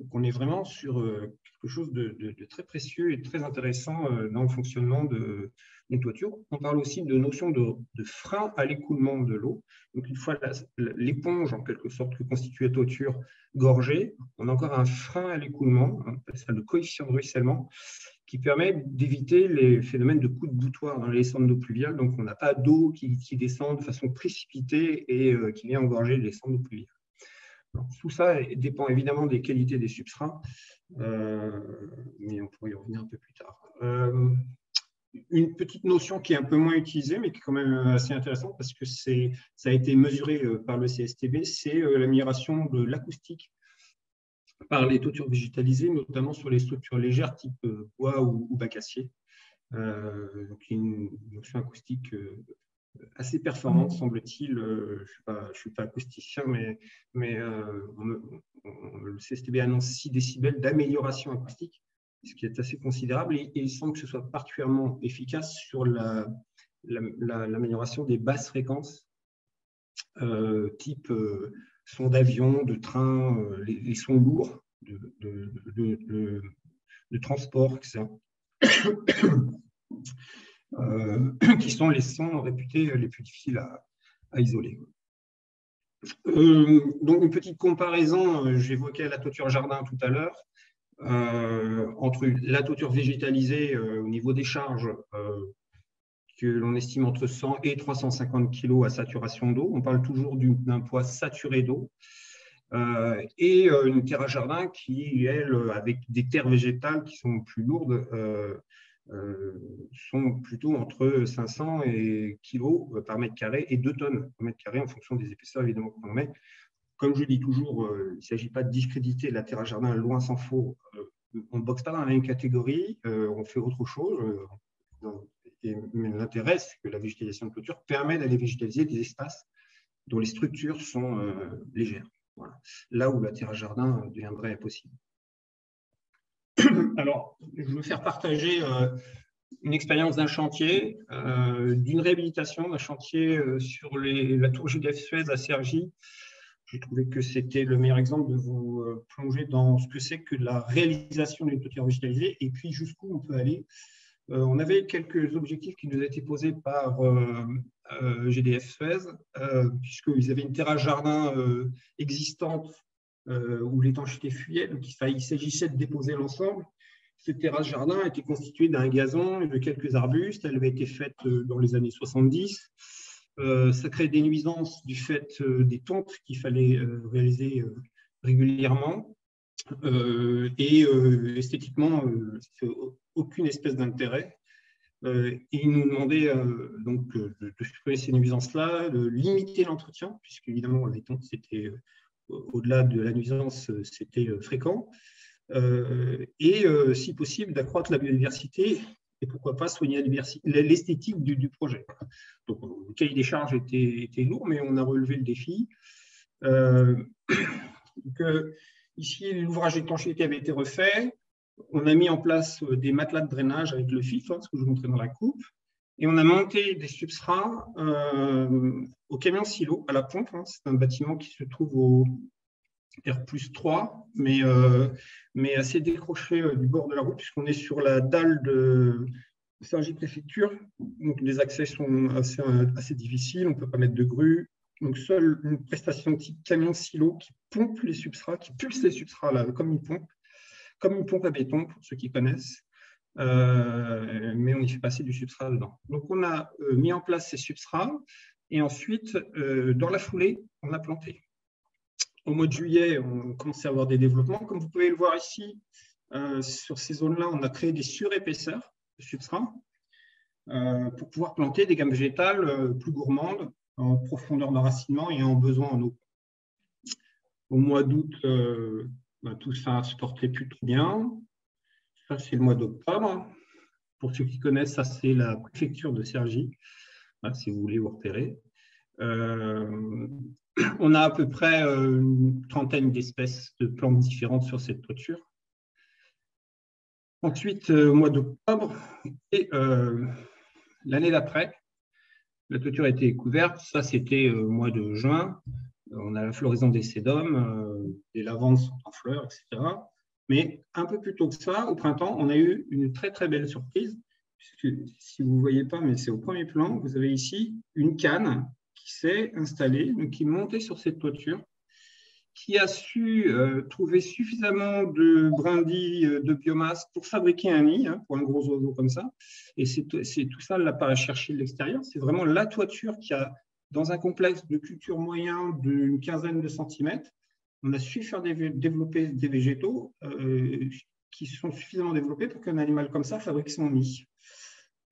Donc, on est vraiment sur quelque chose de très précieux et de très intéressant dans le fonctionnement d'une toiture. On parle aussi de notion de frein à l'écoulement de l'eau. Donc, une fois l'éponge, en quelque sorte, que constitue la toiture gorgée, on a encore un frein à l'écoulement, on appelle ça le coefficient de ruissellement, qui permet d'éviter les phénomènes de coups de boutoir dans les descentes d'eau pluviale. Donc, on n'a pas d'eau qui descend de façon précipitée et qui vient engorger les descentes d'eau pluviale. Alors, tout ça dépend évidemment des qualités des substrats, mais on pourrait y revenir un peu plus tard. Une petite notion qui est un peu moins utilisée, mais qui est quand même assez intéressante parce que ça a été mesuré par le CSTB, c'est l'amélioration de l'acoustique par les toitures végétalisées, notamment sur les structures légères type bois ou bac acier. Donc, une notion acoustique assez performante, semble-t-il. Je ne suis pas acousticien, mais le CSTB annonce 6 décibels d'amélioration acoustique, ce qui est assez considérable, et il semble que ce soit particulièrement efficace sur l'amélioration des basses fréquences, type sons d'avion, de train, les sons lourds de transport, etc. Qui sont les sons réputés les plus difficiles à isoler. Donc, une petite comparaison, j'évoquais la toiture jardin tout à l'heure, entre la toiture végétalisée au niveau des charges, que l'on estime entre 100 et 350 kg à saturation d'eau. On parle toujours d'un poids saturé d'eau. Et une terre à jardin qui, elle, avec des terres végétales qui sont plus lourdes, sont plutôt entre 500 kg par mètre carré et 2 tonnes par mètre carré en fonction des épaisseurs évidemment qu'on met. Comme je dis toujours, il ne s'agit pas de discréditer la terre à jardin, loin s'en faut. On ne boxe pas dans la même catégorie, on fait autre chose. Mais l'intérêt, c'est que la végétalisation de clôture permet d'aller végétaliser des espaces dont les structures sont légères. Voilà. Là où la terre à jardin deviendrait possible. Alors, je veux faire partager une expérience d'un chantier, d'une réhabilitation d'un chantier sur la tour GDF Suez à Cergy. J'ai trouvé que c'était le meilleur exemple de vous plonger dans ce que c'est que la réalisation d'une toiture végétalisée et puis jusqu'où on peut aller. On avait quelques objectifs qui nous avaient été posés par GDF Suez, puisqu'ils avaient une terrasse jardin existante où l'étanchéité fuyait, donc il s'agissait de déposer l'ensemble. Cette terrasse jardin était constituée d'un gazon et de quelques arbustes. Elle avait été faite dans les années 70. Ça crée des nuisances du fait des tontes qu'il fallait réaliser régulièrement. Esthétiquement, ça fait aucune espèce d'intérêt. Et ils nous demandaient donc de supprimer ces nuisances-là, de limiter l'entretien, puisque évidemment les tontes, c'était au-delà de la nuisance, c'était fréquent. Si possible, d'accroître la biodiversité et pourquoi pas soigner l'esthétique du projet. Donc, le cahier des charges était lourd, mais on a relevé le défi. Ici, l'ouvrage d'étanchéité avait été refait. On a mis en place des matelas de drainage avec le FIF, ce que je vous montrais dans la coupe, et on a monté des substrats au camion silo, à la pompe. C'est un bâtiment qui se trouve au R+3, mais assez décroché du bord de la route, puisqu'on est sur la dalle de Cergy-Préfecture. Donc, les accès sont assez difficiles, on ne peut pas mettre de grue. Donc, seule une prestation type camion-silo qui pompe les substrats, qui pulse les substrats là, comme une pompe à béton, pour ceux qui connaissent. Mais on y fait passer du substrat dedans. Donc, on a mis en place ces substrats et ensuite, dans la foulée, on a planté. Au mois de juillet, on commençait à avoir des développements. Comme vous pouvez le voir ici, sur ces zones-là, on a créé des surépaisseurs de substrats pour pouvoir planter des gammes végétales plus gourmandes en profondeur d'enracinement et en besoin en eau. Au mois d'août, tout ça se portait plus trop bien. Ça, c'est le mois d'octobre. Pour ceux qui connaissent, ça, c'est la préfecture de Cergy, si vous voulez vous repérer. On a à peu près une trentaine d'espèces de plantes différentes sur cette toiture. Ensuite, au mois d'octobre et l'année d'après, la toiture a été couverte. Ça, c'était au mois de juin. On a la floraison des sédums, les lavandes sont en fleurs, etc. Mais un peu plus tôt que ça, au printemps, on a eu une très, très belle surprise. Puisque, si vous ne voyez pas, mais c'est au premier plan, vous avez ici une canne qui s'est installée, donc qui est montée sur cette toiture, qui a su trouver suffisamment de brindilles de biomasse pour fabriquer un nid, pour un gros oiseau comme ça. Et c'est tout ça, elle l'a pas à chercher de l'extérieur. C'est vraiment la toiture qui a, dans un complexe de culture moyen d'une quinzaine de centimètres, on a su faire développer des végétaux qui sont suffisamment développés pour qu'un animal comme ça fabrique son nid.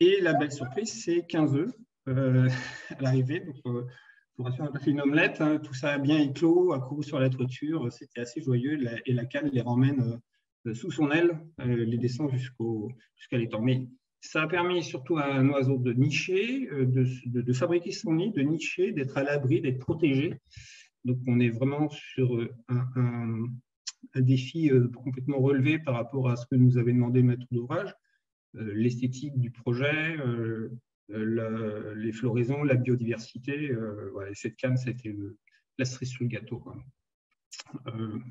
Et la belle surprise, c'est 15 œufs à l'arrivée. Donc, pour assurer, on a fait une omelette, tout ça a bien éclos, accroché sur la toiture, c'était assez joyeux. Et la canne les ramène sous son aile, les descend jusqu'à l'étang. Mais ça a permis surtout à un oiseau de nicher, de fabriquer son nid, de nicher, d'être à l'abri, d'être protégé. Donc, on est vraiment sur un défi complètement relevé par rapport à ce que nous avait demandé le maître d'ouvrage. L'esthétique du projet, les floraisons, la biodiversité. Voilà, cette canne, ça a été la cerise sur le gâteau, quoi.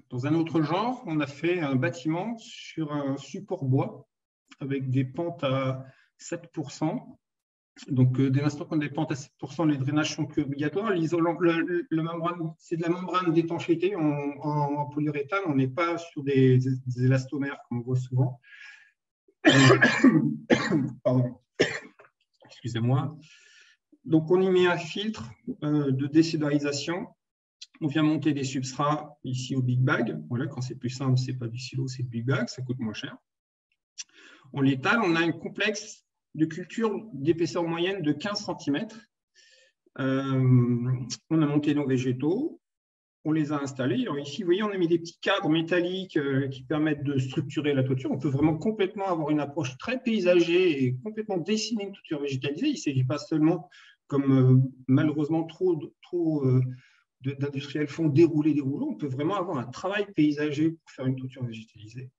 Dans un autre genre, on a fait un bâtiment sur un support bois avec des pentes à 7%. Donc, dès l'instant qu'on a des pentes à 7%, les drainages sont plus obligatoires. L'isolant, membrane, c'est de la membrane d'étanchéité en polyuréthane. On n'est pas sur des élastomères comme on voit souvent. Pardon. Excusez-moi. Donc, on y met un filtre de désolarisation. On vient monter des substrats ici au Big Bag. Voilà, quand c'est plus simple, ce n'est pas du silo, c'est du Big Bag, ça coûte moins cher. On l'étale, on a un complexe de culture d'épaisseur moyenne de 15 cm. On a monté nos végétaux. On les a installés. Alors ici, vous voyez, on a mis des petits cadres métalliques qui permettent de structurer la toiture. On peut vraiment complètement avoir une approche très paysagée et complètement dessiner une toiture végétalisée. Il ne s'agit pas seulement, comme malheureusement trop d'industriels font, dérouler des rouleaux. On peut vraiment avoir un travail paysager pour faire une toiture végétalisée.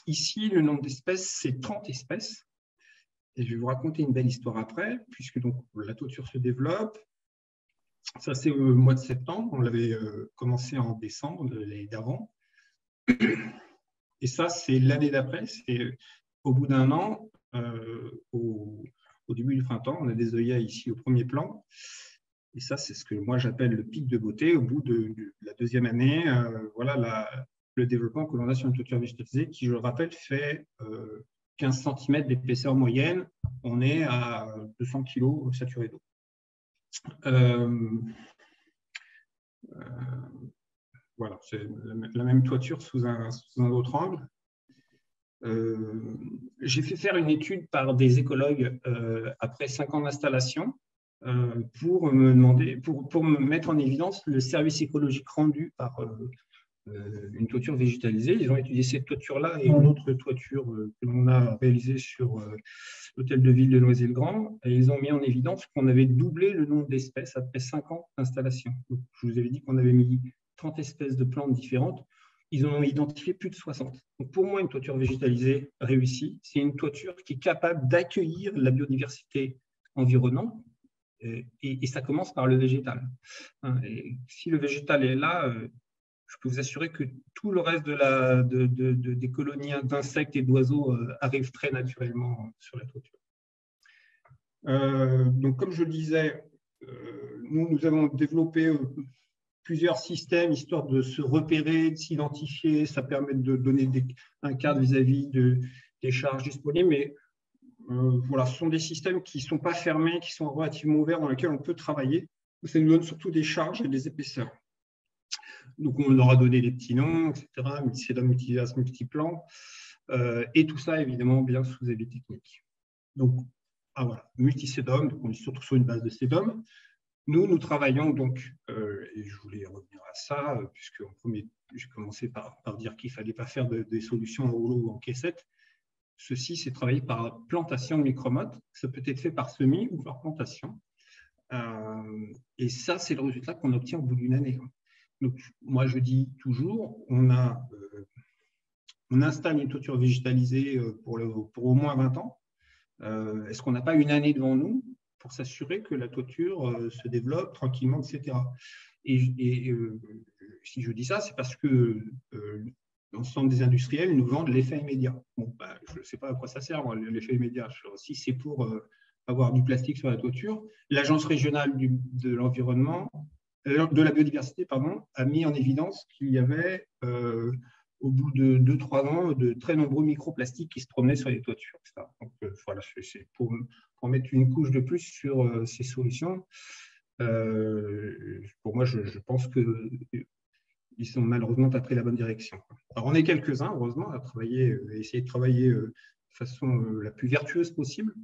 Ici, le nombre d'espèces, c'est 30 espèces. Et je vais vous raconter une belle histoire après, puisque donc, la toiture se développe. Ça, c'est au mois de septembre. On l'avait commencé en décembre de l'année d'avant. Et ça, c'est l'année d'après. C'est au bout d'un an, au début du printemps. On a des œillets ici au premier plan. Et ça, c'est ce que moi, j'appelle le pic de beauté. Au bout de la deuxième année, voilà le développement que l'on a sur une toiture végétalisée qui, je le rappelle, fait 15 cm d'épaisseur moyenne. On est à 200 kg saturé d'eau. Voilà, c'est la même toiture sous un autre angle. J'ai fait faire une étude par des écologues après 5 ans d'installation pour me mettre en évidence le service écologique rendu par une toiture végétalisée. Ils ont étudié cette toiture-là et une autre toiture que l'on a réalisée sur l'hôtel de ville de Noisy-le-Grand. Et ils ont mis en évidence qu'on avait doublé le nombre d'espèces après 5 ans d'installation. Je vous avais dit qu'on avait mis 30 espèces de plantes différentes. Ils en ont identifié plus de 60. Donc pour moi, une toiture végétalisée réussie, c'est une toiture qui est capable d'accueillir la biodiversité environnante. Et ça commence par le végétal. Et si le végétal est là, je peux vous assurer que tout le reste des colonies d'insectes et d'oiseaux arrive très naturellement sur la toiture. Donc, comme je le disais, nous avons développé plusieurs systèmes histoire de se repérer, de s'identifier. Ça permet de donner un cadre vis-à-vis des charges disponibles. Mais voilà, ce sont des systèmes qui ne sont pas fermés, qui sont relativement ouverts, dans lesquels on peut travailler. Ça nous donne surtout des charges et des épaisseurs. Donc, on leur a donné des petits noms, etc., multisédum, multivas, multiplan, et tout ça, évidemment, bien sous avis technique. Donc, voilà, multisédum, donc on est surtout sur une base de sédum. Nous travaillons donc, et je voulais revenir à ça, puisque en premier, j'ai commencé par dire qu'il ne fallait pas faire des solutions en rouleau ou en caissette. Ceci, c'est travailler par plantation de micromotes. Ça peut être fait par semis ou par plantation. Et ça, c'est le résultat qu'on obtient au bout d'une année. Donc, moi, je dis toujours, on installe une toiture végétalisée pour au moins 20 ans. Est-ce qu'on n'a pas une année devant nous pour s'assurer que la toiture se développe tranquillement, etc. Et si je dis ça, c'est parce que l'ensemble des industriels nous vendent l'effet immédiat. Bon, je ne sais pas à quoi ça sert, l'effet immédiat. Si c'est pour avoir du plastique sur la toiture, l'Agence régionale de l'environnement, de la biodiversité, pardon, a mis en évidence qu'il y avait, au bout de 2-3 ans, de très nombreux microplastiques qui se promenaient sur les toitures. Donc, voilà, c'est pour mettre une couche de plus sur ces solutions. Pour moi, je pense qu'ils sont malheureusement pas pris la bonne direction. Alors, on est quelques-uns, heureusement, à essayer de travailler de façon la plus vertueuse possible.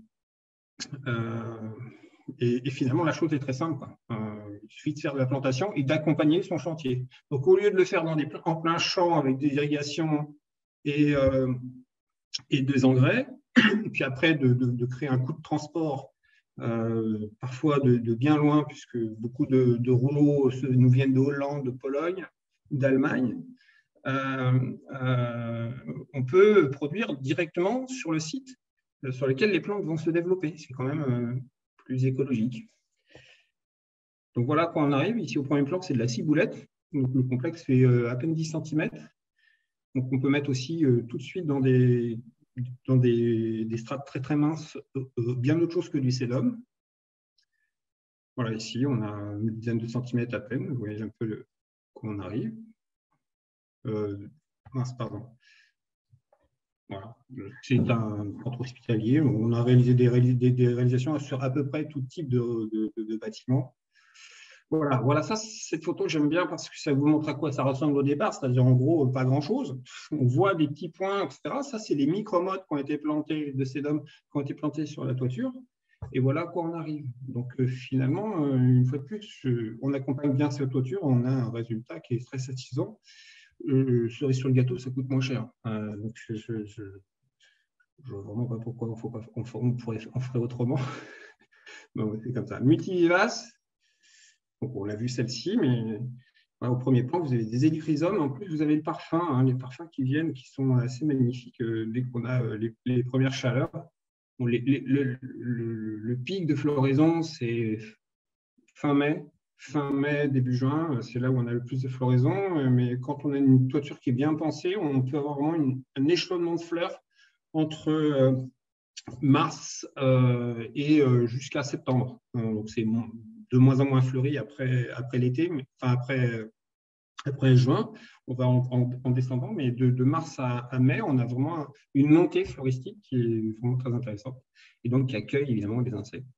Et finalement, la chose est très simple. Il suffit de faire de la plantation et d'accompagner son chantier. Donc, au lieu de le faire en plein champ avec des irrigations et des engrais, puis après de créer un coût de transport, parfois de bien loin, puisque beaucoup de rouleaux nous viennent de Hollande, de Pologne, d'Allemagne, on peut produire directement sur le site sur lequel les plantes vont se développer. C'est quand même plus écologique. Donc voilà, quand on arrive ici au premier plan, c'est de la ciboulette. Donc le complexe fait à peine 10 cm. Donc on peut mettre aussi tout de suite dans des strates très très minces, bien autre chose que du sédum. Voilà, ici on a une dizaine de centimètres à peine. Vous voyez un peu comment on arrive. Pardon. Voilà. C'est un centre hospitalier. On a réalisé des réalisations sur à peu près tout type de bâtiments. Voilà, cette photo, j'aime bien parce que ça vous montre à quoi ça ressemble au départ, c'est-à-dire en gros, pas grand-chose. On voit des petits points, etc. Ça, c'est les micromotes qui ont été plantés de sédum, qui ont été plantés sur la toiture. Et voilà à quoi on arrive. Donc, finalement, une fois de plus, on accompagne bien cette toiture, on a un résultat qui est très satisfaisant. Cerise sur le gâteau, ça coûte moins cher. Donc, je ne vois vraiment pas pourquoi on ferait autrement. Bon, c'est comme ça. Multivivace. Donc, on l'a vu celle-ci, mais voilà, au premier plan, vous avez des hélichrysums. En plus, vous avez le parfum, les parfums qui viennent, qui sont assez magnifiques dès qu'on a les premières chaleurs. Bon, le pic de floraison, c'est fin mai, début juin. C'est là où on a le plus de floraison. Mais quand on a une toiture qui est bien pensée, on peut avoir vraiment un échelonnement de fleurs entre mars et jusqu'à septembre. Donc, c'est de moins en moins fleuri après l'été, enfin après Après juin, on va en descendant, mais de mars à mai, on a vraiment une montée floristique qui est vraiment très intéressante et donc qui accueille évidemment des insectes.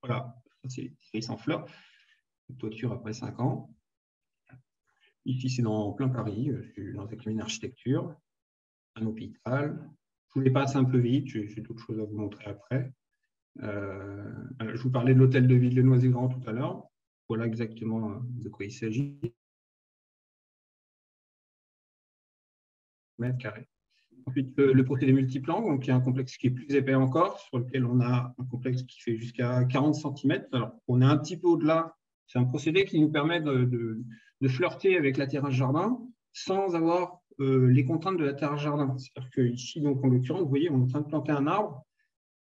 Voilà, c'est iris en fleurs, une toiture après 5 ans. Ici, c'est dans plein Paris, je suis dans une architecture, un hôpital. Je voulais passer un peu vite, j'ai d'autres choses à vous montrer après. Je vous parlais de l'hôtel de ville de Noisy-Grand tout à l'heure. Voilà exactement de quoi il s'agit. Mètres carrés. Ensuite, le procédé multiplan, donc il y a un complexe qui est plus épais encore, sur lequel on a un complexe qui fait jusqu'à 40 cm. Alors, on est un petit peu au-delà. C'est un procédé qui nous permet de flirter avec la terrasse jardin sans avoir les contraintes de la terrasse jardin. C'est-à-dire qu'ici, donc, en l'occurrence, vous voyez, on est en train de planter un arbre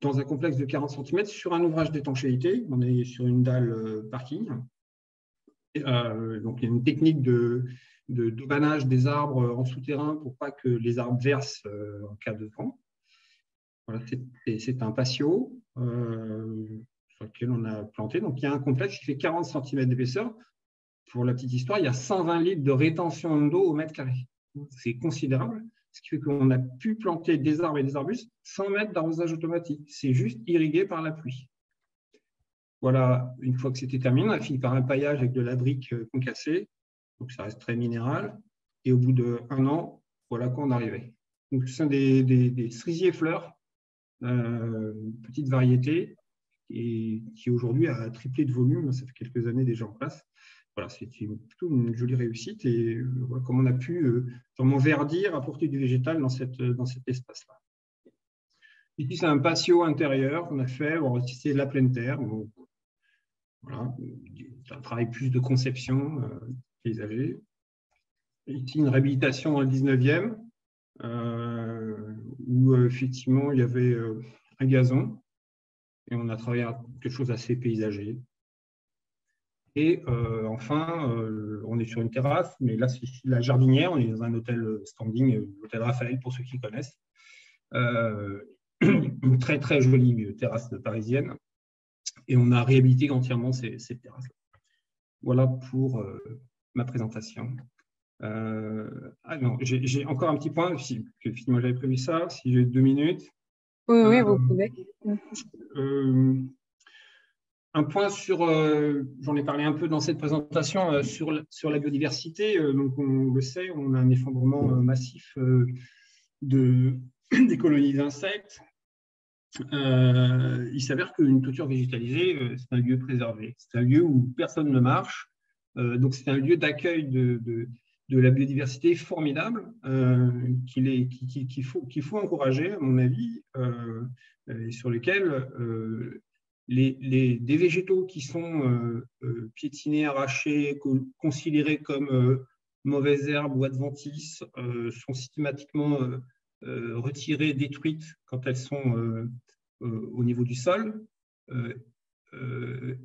dans un complexe de 40 cm sur un ouvrage d'étanchéité. On est sur une dalle parking. Donc, il y a une technique d'aubanage des arbres en souterrain pour pas que les arbres versent en cas de vent. Voilà, c'est un patio sur lequel on a planté. Donc, il y a un complexe qui fait 40 cm d'épaisseur. Pour la petite histoire, il y a 120 litres de rétention d'eau au mètre carré. C'est considérable, ce qui fait qu'on a pu planter des arbres et des arbustes sans mettre d'arrosage automatique. C'est juste irrigué par la pluie. Voilà, une fois que c'était terminé, on a fini par un paillage avec de la brique concassée. Donc, ça reste très minéral. Et au bout d'1 an, voilà quoi on arrivait. Donc, ce sont des cerisiers fleurs, une petite variété, et qui aujourd'hui a triplé de volume. Ça fait quelques années déjà en place. Voilà, c'est plutôt une jolie réussite. Et voilà comment on a pu vraiment verdir, apporter du végétal dans cet espace-là. Ici, c'est un patio intérieur qu'on a fait. C'est la pleine terre. Bon, voilà, un travail plus de conception paysager. Ici, une réhabilitation dans le 19e, où effectivement, il y avait un gazon, et on a travaillé à quelque chose d'assez paysager. Et enfin, on est sur une terrasse, mais là, c'est la jardinière, on est dans un hôtel standing, l'hôtel Raphaël, pour ceux qui connaissent. Une très, très jolie terrasse parisienne, et on a réhabilité entièrement ces terrasses. Voilà pour ma présentation. Ah non, j'ai encore un petit point, finalement j'avais prévu ça, si j'ai 2 minutes. Oui, vous pouvez. Un point sur, j'en ai parlé un peu dans cette présentation, sur la biodiversité. Donc on le sait, on a un effondrement massif des colonies d'insectes. Il s'avère qu'une toiture végétalisée, c'est un lieu préservé. C'est un lieu où personne ne marche. Donc, c'est un lieu d'accueil de la biodiversité formidable qu'il faut encourager, à mon avis, et sur lequel des végétaux qui sont piétinés, arrachés, considérés comme mauvaises herbes ou adventices, sont systématiquement retirées, détruites quand elles sont au niveau du sol,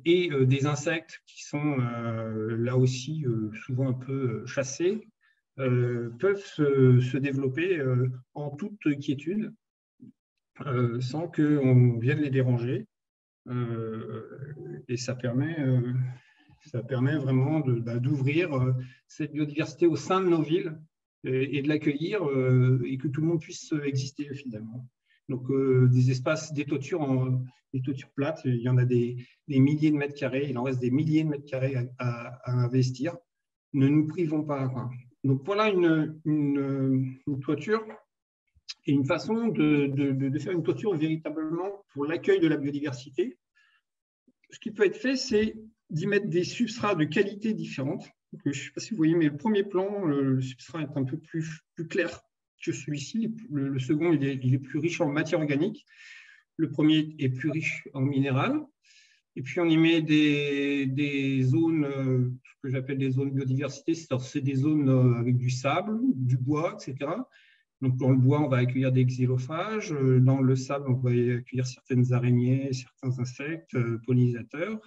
et des insectes qui sont là aussi souvent un peu chassés, peuvent se développer en toute quiétude, sans qu'on vienne les déranger. Et ça permet vraiment d'ouvrir cette biodiversité au sein de nos villes et de l'accueillir et que tout le monde puisse exister finalement. Donc, des espaces, des toitures plates, il y en a des milliers de mètres carrés, il en reste des milliers de mètres carrés à investir. Ne nous privons pas, quoi. Donc, voilà une toiture et une façon de faire une toiture véritablement pour l'accueil de la biodiversité. Ce qui peut être fait, c'est d'y mettre des substrats de qualité différente. Donc, je ne sais pas si vous voyez, mais le premier plan, le substrat est un peu plus clair que celui-ci. Le second, il est plus riche en matière organique. Le premier est plus riche en minéral. Et puis, on y met des zones, ce que j'appelle des zones biodiversité, c'est des zones avec du sable, du bois, etc. Donc, dans le bois, on va accueillir des xylophages. Dans le sable, on va accueillir certaines araignées, certains insectes, pollinisateurs.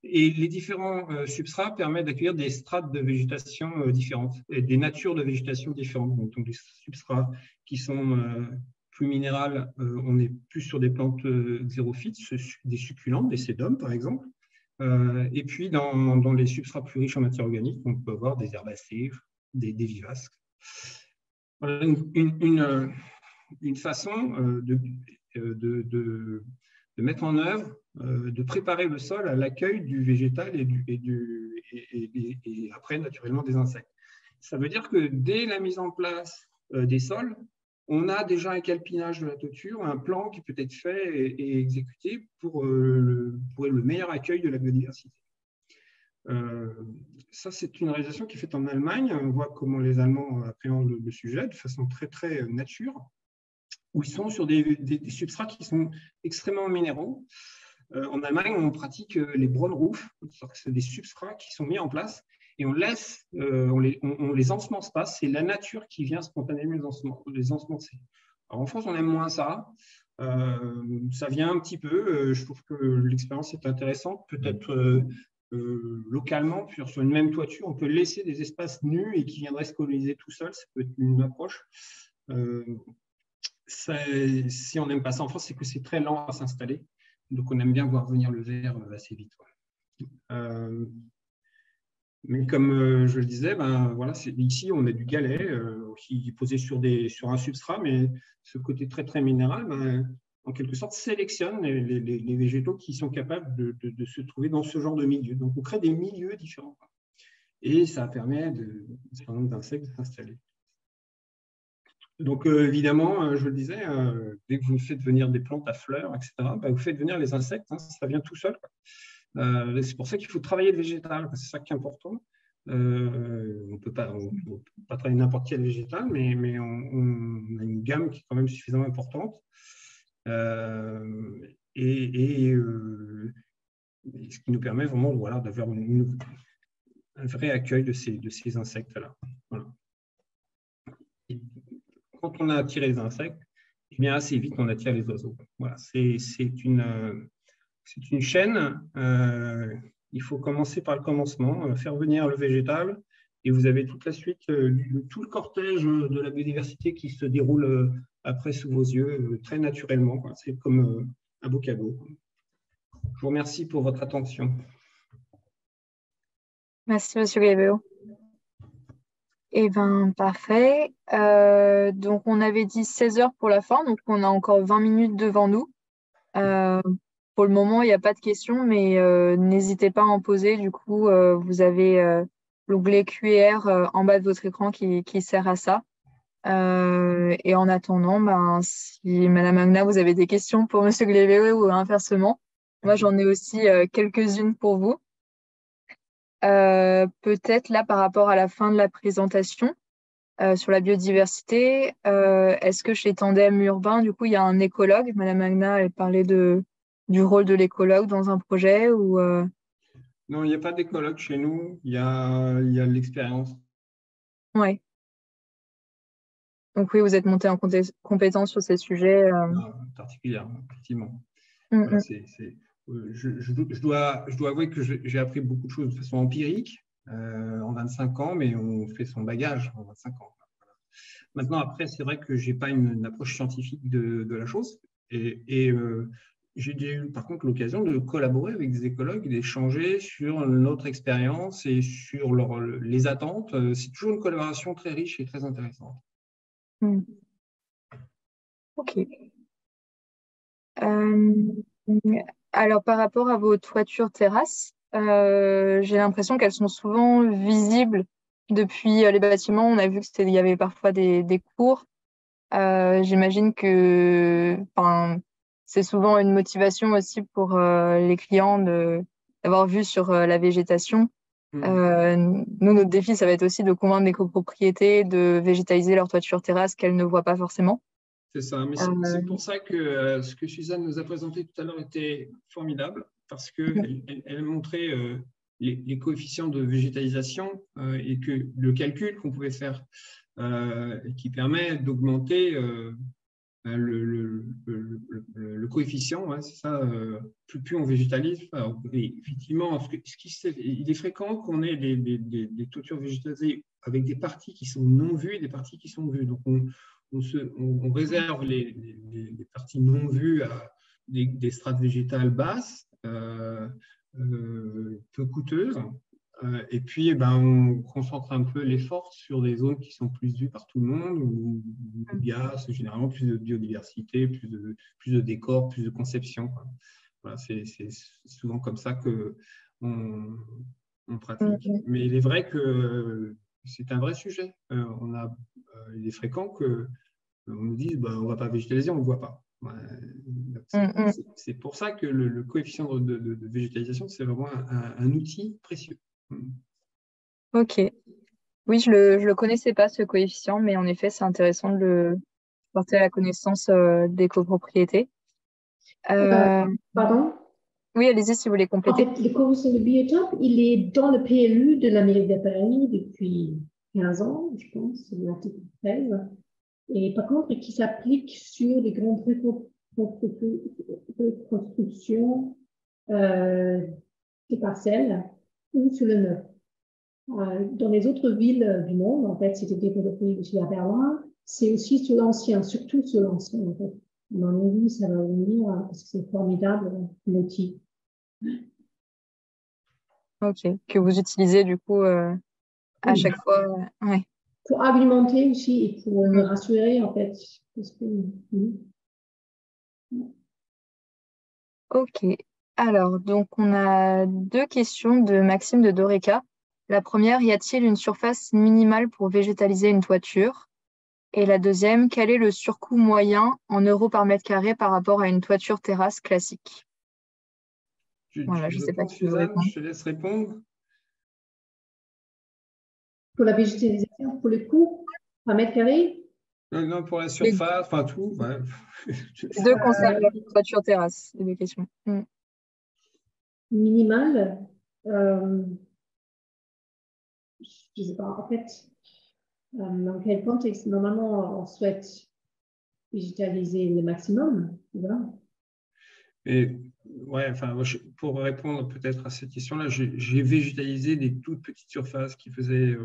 Et les différents substrats permettent d'accueillir des strates de végétation différentes, et des natures de végétation différentes. Donc des substrats qui sont plus minérales, on est plus sur des plantes xérophytes, des succulents, des sédums par exemple. Et puis, dans les substrats plus riches en matière organique, on peut avoir des herbacées, des vivaces. Voilà une façon de mettre en œuvre, de préparer le sol à l'accueil du végétal et après, naturellement, des insectes. Ça veut dire que dès la mise en place des sols, on a déjà un calpinage de la toiture, un plan qui peut être fait et exécuté pour le meilleur accueil de la biodiversité. Ça, c'est une réalisation qui est faite en Allemagne. On voit comment les Allemands appréhendent le sujet de façon très, très nature, où ils sont sur des substrats qui sont extrêmement minéraux. En Allemagne, on pratique les Braunruf, c'est des substrats qui sont mis en place et on les ensemence pas, c'est la nature qui vient spontanément les ensemencer. Alors, en France, on aime moins ça. Ça vient un petit peu. Je trouve que l'expérience est intéressante. Peut-être localement, sur une même toiture, on peut laisser des espaces nus et qui viendraient se coloniser tout seul. Ça peut être une approche. Si on n'aime pas ça en France, c'est que c'est très lent à s'installer. Donc, on aime bien voir venir le verre assez vite. Mais comme je le disais, voilà, ici, on a du galet qui est posé sur un substrat, mais ce côté très, très minéral, en quelque sorte, sélectionne les végétaux qui sont capables de se trouver dans ce genre de milieu. Donc, on crée des milieux différents. Et ça permet un certain nombre d'insectes de s'installer. Donc, évidemment, je le disais, dès que vous faites venir des plantes à fleurs, etc., vous faites venir les insectes, hein, ça vient tout seul. C'est pour ça qu'il faut travailler le végétal, c'est ça qui est important. On ne peut pas travailler n'importe quel végétal, mais on a une gamme qui est quand même suffisamment importante. Ce qui nous permet vraiment d'avoir un vrai accueil de ces insectes-là. Voilà. Quand on a attiré les insectes, eh bien assez vite, on attire les oiseaux. Voilà, c'est une chaîne. Il faut commencer par le commencement, faire venir le végétal, et vous avez toute la suite, tout le cortège de la biodiversité qui se déroule après sous vos yeux, très naturellement. C'est comme un beau cadeau. Je vous remercie pour votre attention. Merci, Monsieur Guébéo. Eh bien, parfait. Donc, on avait dit 16 heures pour la fin, donc on a encore 20 minutes devant nous. Pour le moment, il n'y a pas de questions, mais n'hésitez pas à en poser. Du coup, vous avez l'onglet Q&R en bas de votre écran qui sert à ça. Et en attendant, si Madame Agna, vous avez des questions pour Monsieur Guébéo ou inversement, moi, j'en ai aussi quelques-unes pour vous. Peut-être là, par rapport à la fin de la présentation sur la biodiversité, est-ce que chez Tandem Urbain, du coup, il y a un écologue? Madame Agna, elle parlait du rôle de l'écologue dans un projet ou Non, il n'y a pas d'écologue chez nous, il y a l'expérience. Oui. Donc oui, vous êtes monté en compétence sur ces sujets. Particulièrement, effectivement. Voilà, je dois avouer que j'ai appris beaucoup de choses de façon empirique en 25 ans, mais on fait son bagage en 25 ans. Voilà. Maintenant, après, c'est vrai que je n'ai pas une approche scientifique de la chose. Et j'ai eu, par contre, l'occasion de collaborer avec des écologues et d'échanger sur notre expérience et sur les attentes. C'est toujours une collaboration très riche et très intéressante. Ok. Alors, par rapport à vos toitures terrasses, j'ai l'impression qu'elles sont souvent visibles depuis les bâtiments. On a vu qu'il y avait parfois des cours. J'imagine que c'est souvent une motivation aussi pour les clients d'avoir vu sur la végétation. Nous, notre défi, ça va être aussi de convaincre les copropriétés de végétaliser leur toiture terrasse qu'elles ne voient pas forcément. C'est ça, mais c'est pour ça que ce que Suzanne nous a présenté tout à l'heure était formidable, parce qu'elle montrait les coefficients de végétalisation et que le calcul qu'on pouvait faire qui permet d'augmenter le coefficient, c'est ça, plus on végétalise. Alors, effectivement, il est fréquent qu'on ait des toitures végétalisées avec des parties qui sont non vues et des parties qui sont vues. Donc, on réserve les parties non vues à des strates végétales basses peu coûteuse. Et puis, on concentre un peu l'effort sur des zones qui sont plus vues par tout le monde, où il y a généralement plus de biodiversité, plus de décors, plus de conception, quoi. Voilà, c'est souvent comme ça qu'on pratique. Mais il est vrai que c'est un vrai sujet. Il est fréquent qu'on nous dise on ne va pas végétaliser, on ne le voit pas. C'est pour ça que le coefficient de végétalisation, c'est vraiment un outil précieux. Ok. Oui, je le connaissais pas, ce coefficient, mais en effet, c'est intéressant de le porter à la connaissance des copropriétés. Pardon? Oui, allez-y si vous voulez En compléter. fait, le coefficient de biotope, il est dans le PLU de la mairie de Paris depuis 15 ans, je pense, c'est l'article 13. Et par contre, qui s'applique sur les grandes reconstructions des parcelles ou sur le neuf. Dans les autres villes du monde, en fait, c'était développé aussi à Berlin, c'est aussi sur l'ancien, surtout sur l'ancien, en fait. Dans mon avis, ça va venir parce que c'est formidable, l'outil. Ok, que vous utilisez du coup à Oui. chaque fois. Ouais. Pour argumenter aussi et pour me rassurer, en fait. Parce que, Ok. Alors, donc on a 2 questions de Maxime de Doreka. La première, y a-t-il une surface minimale pour végétaliser une toiture? Et la deuxième, quel est le surcoût moyen en euros par mètre carré par rapport à une toiture terrasse classique? Voilà, je Tu ne sais pas réponds, qui veut Suzanne, répondre. je te laisse répondre. pour la végétalisation, pour le coût, par mètre carré, Non, pour la Les surface, enfin tout. Ouais. deux concernent la toiture terrasse, les 2 questions. minimal, je ne sais pas, en fait, dans quel contexte, normalement, on souhaite digitaliser le maximum, voilà. Et ouais, enfin, pour répondre peut-être à cette question-là, j'ai végétalisé des toutes petites surfaces qui faisaient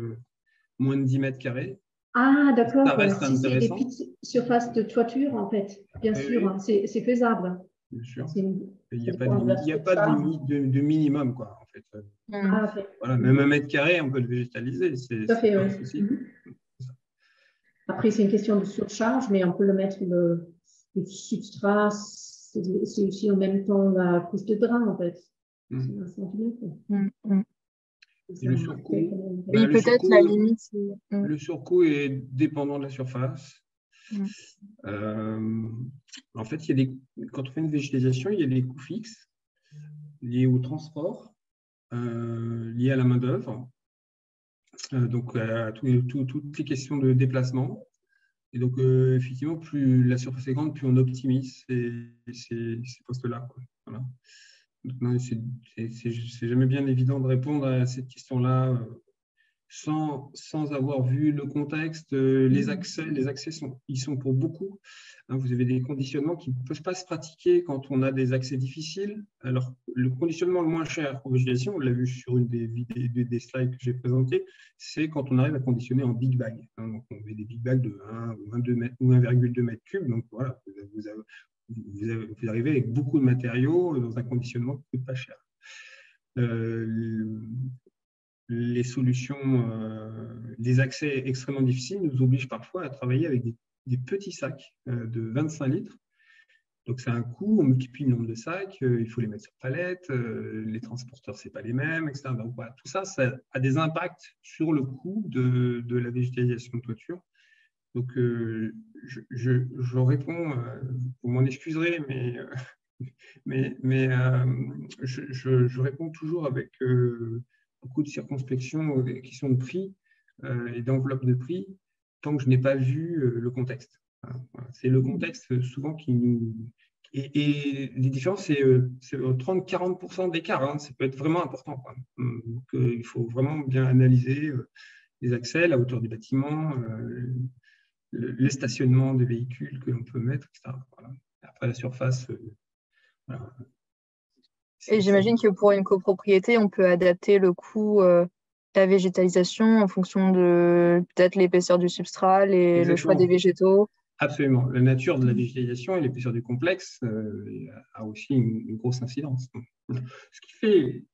moins de 10 mètres carrés. Ah, Ça d'accord. reste Si c'est des intéressant. petites surfaces de toiture, en fait, bien sûr, Oui, hein, c'est faisable. bien sûr. Il n'y Ça a pas de dépend de la limite, il y a pas de surcharge. limite de minimum, quoi, en fait. Ah, ok. Voilà, même 1 mètre carré, on peut le végétaliser, Tout à fait, pas un oui. souci. Après, c'est une question de surcharge, mais on peut le mettre le substrat, c'est aussi en même temps la couche de drap, en fait. C'est 1 centimètre. Et le surcoût, Oui, le peut-être la surcoût, limite. le surcoût est dépendant de la surface. Mm. En fait, quand on fait une végétalisation, il y a des coûts fixes liés au transport, liés à la main-d'œuvre, donc à toutes les questions de déplacement. Et donc, effectivement, plus la surface est grande, plus on optimise ces postes-là. Voilà. Donc, c'est jamais bien évident de répondre à cette question-là sans avoir vu le contexte. Les accès ils sont pour beaucoup. Hein, vous avez des conditionnements qui ne peuvent pas se pratiquer quand on a des accès difficiles. Alors, le conditionnement le moins cher en végétation, on l'a vu sur une des slides que j'ai présentées, c'est quand on arrive à conditionner en big bag. Hein, donc, on met des big bags de 1 ou 2 mètres ou 1,2 mètres cubes. Donc, voilà, vous arrivez avec beaucoup de matériaux dans un conditionnement qui ne coûte pas cher. Les solutions, les accès extrêmement difficiles nous obligent parfois à travailler avec des petits sacs de 25 litres. Donc, c'est un coût, on multiplie le nombre de sacs, il faut les mettre sur palette, les transporteurs, ce n'est pas les mêmes, etc. Donc, voilà, tout ça, ça a des impacts sur le coût de la végétalisation de toiture. Donc, je réponds, vous m'en excuserez, mais je réponds toujours avec beaucoup de circonspection aux questions de prix et d'enveloppe de prix tant que je n'ai pas vu le contexte. Voilà. C'est le contexte souvent qui nous... Et les différences, c'est 30-40% d'écart. Hein. Ça peut être vraiment important, quoi. Donc, il faut vraiment bien analyser les accès, la hauteur du bâtiment, le stationnement des véhicules que l'on peut mettre, etc. Voilà. Après, la surface... voilà. Et j'imagine que pour une copropriété, on peut adapter le coût de la végétalisation en fonction de peut-être l'épaisseur du substrat et le choix des Exactement. végétaux. Absolument. La nature de la végétalisation et l'épaisseur du complexe a aussi une grosse incidence. Ce qui fait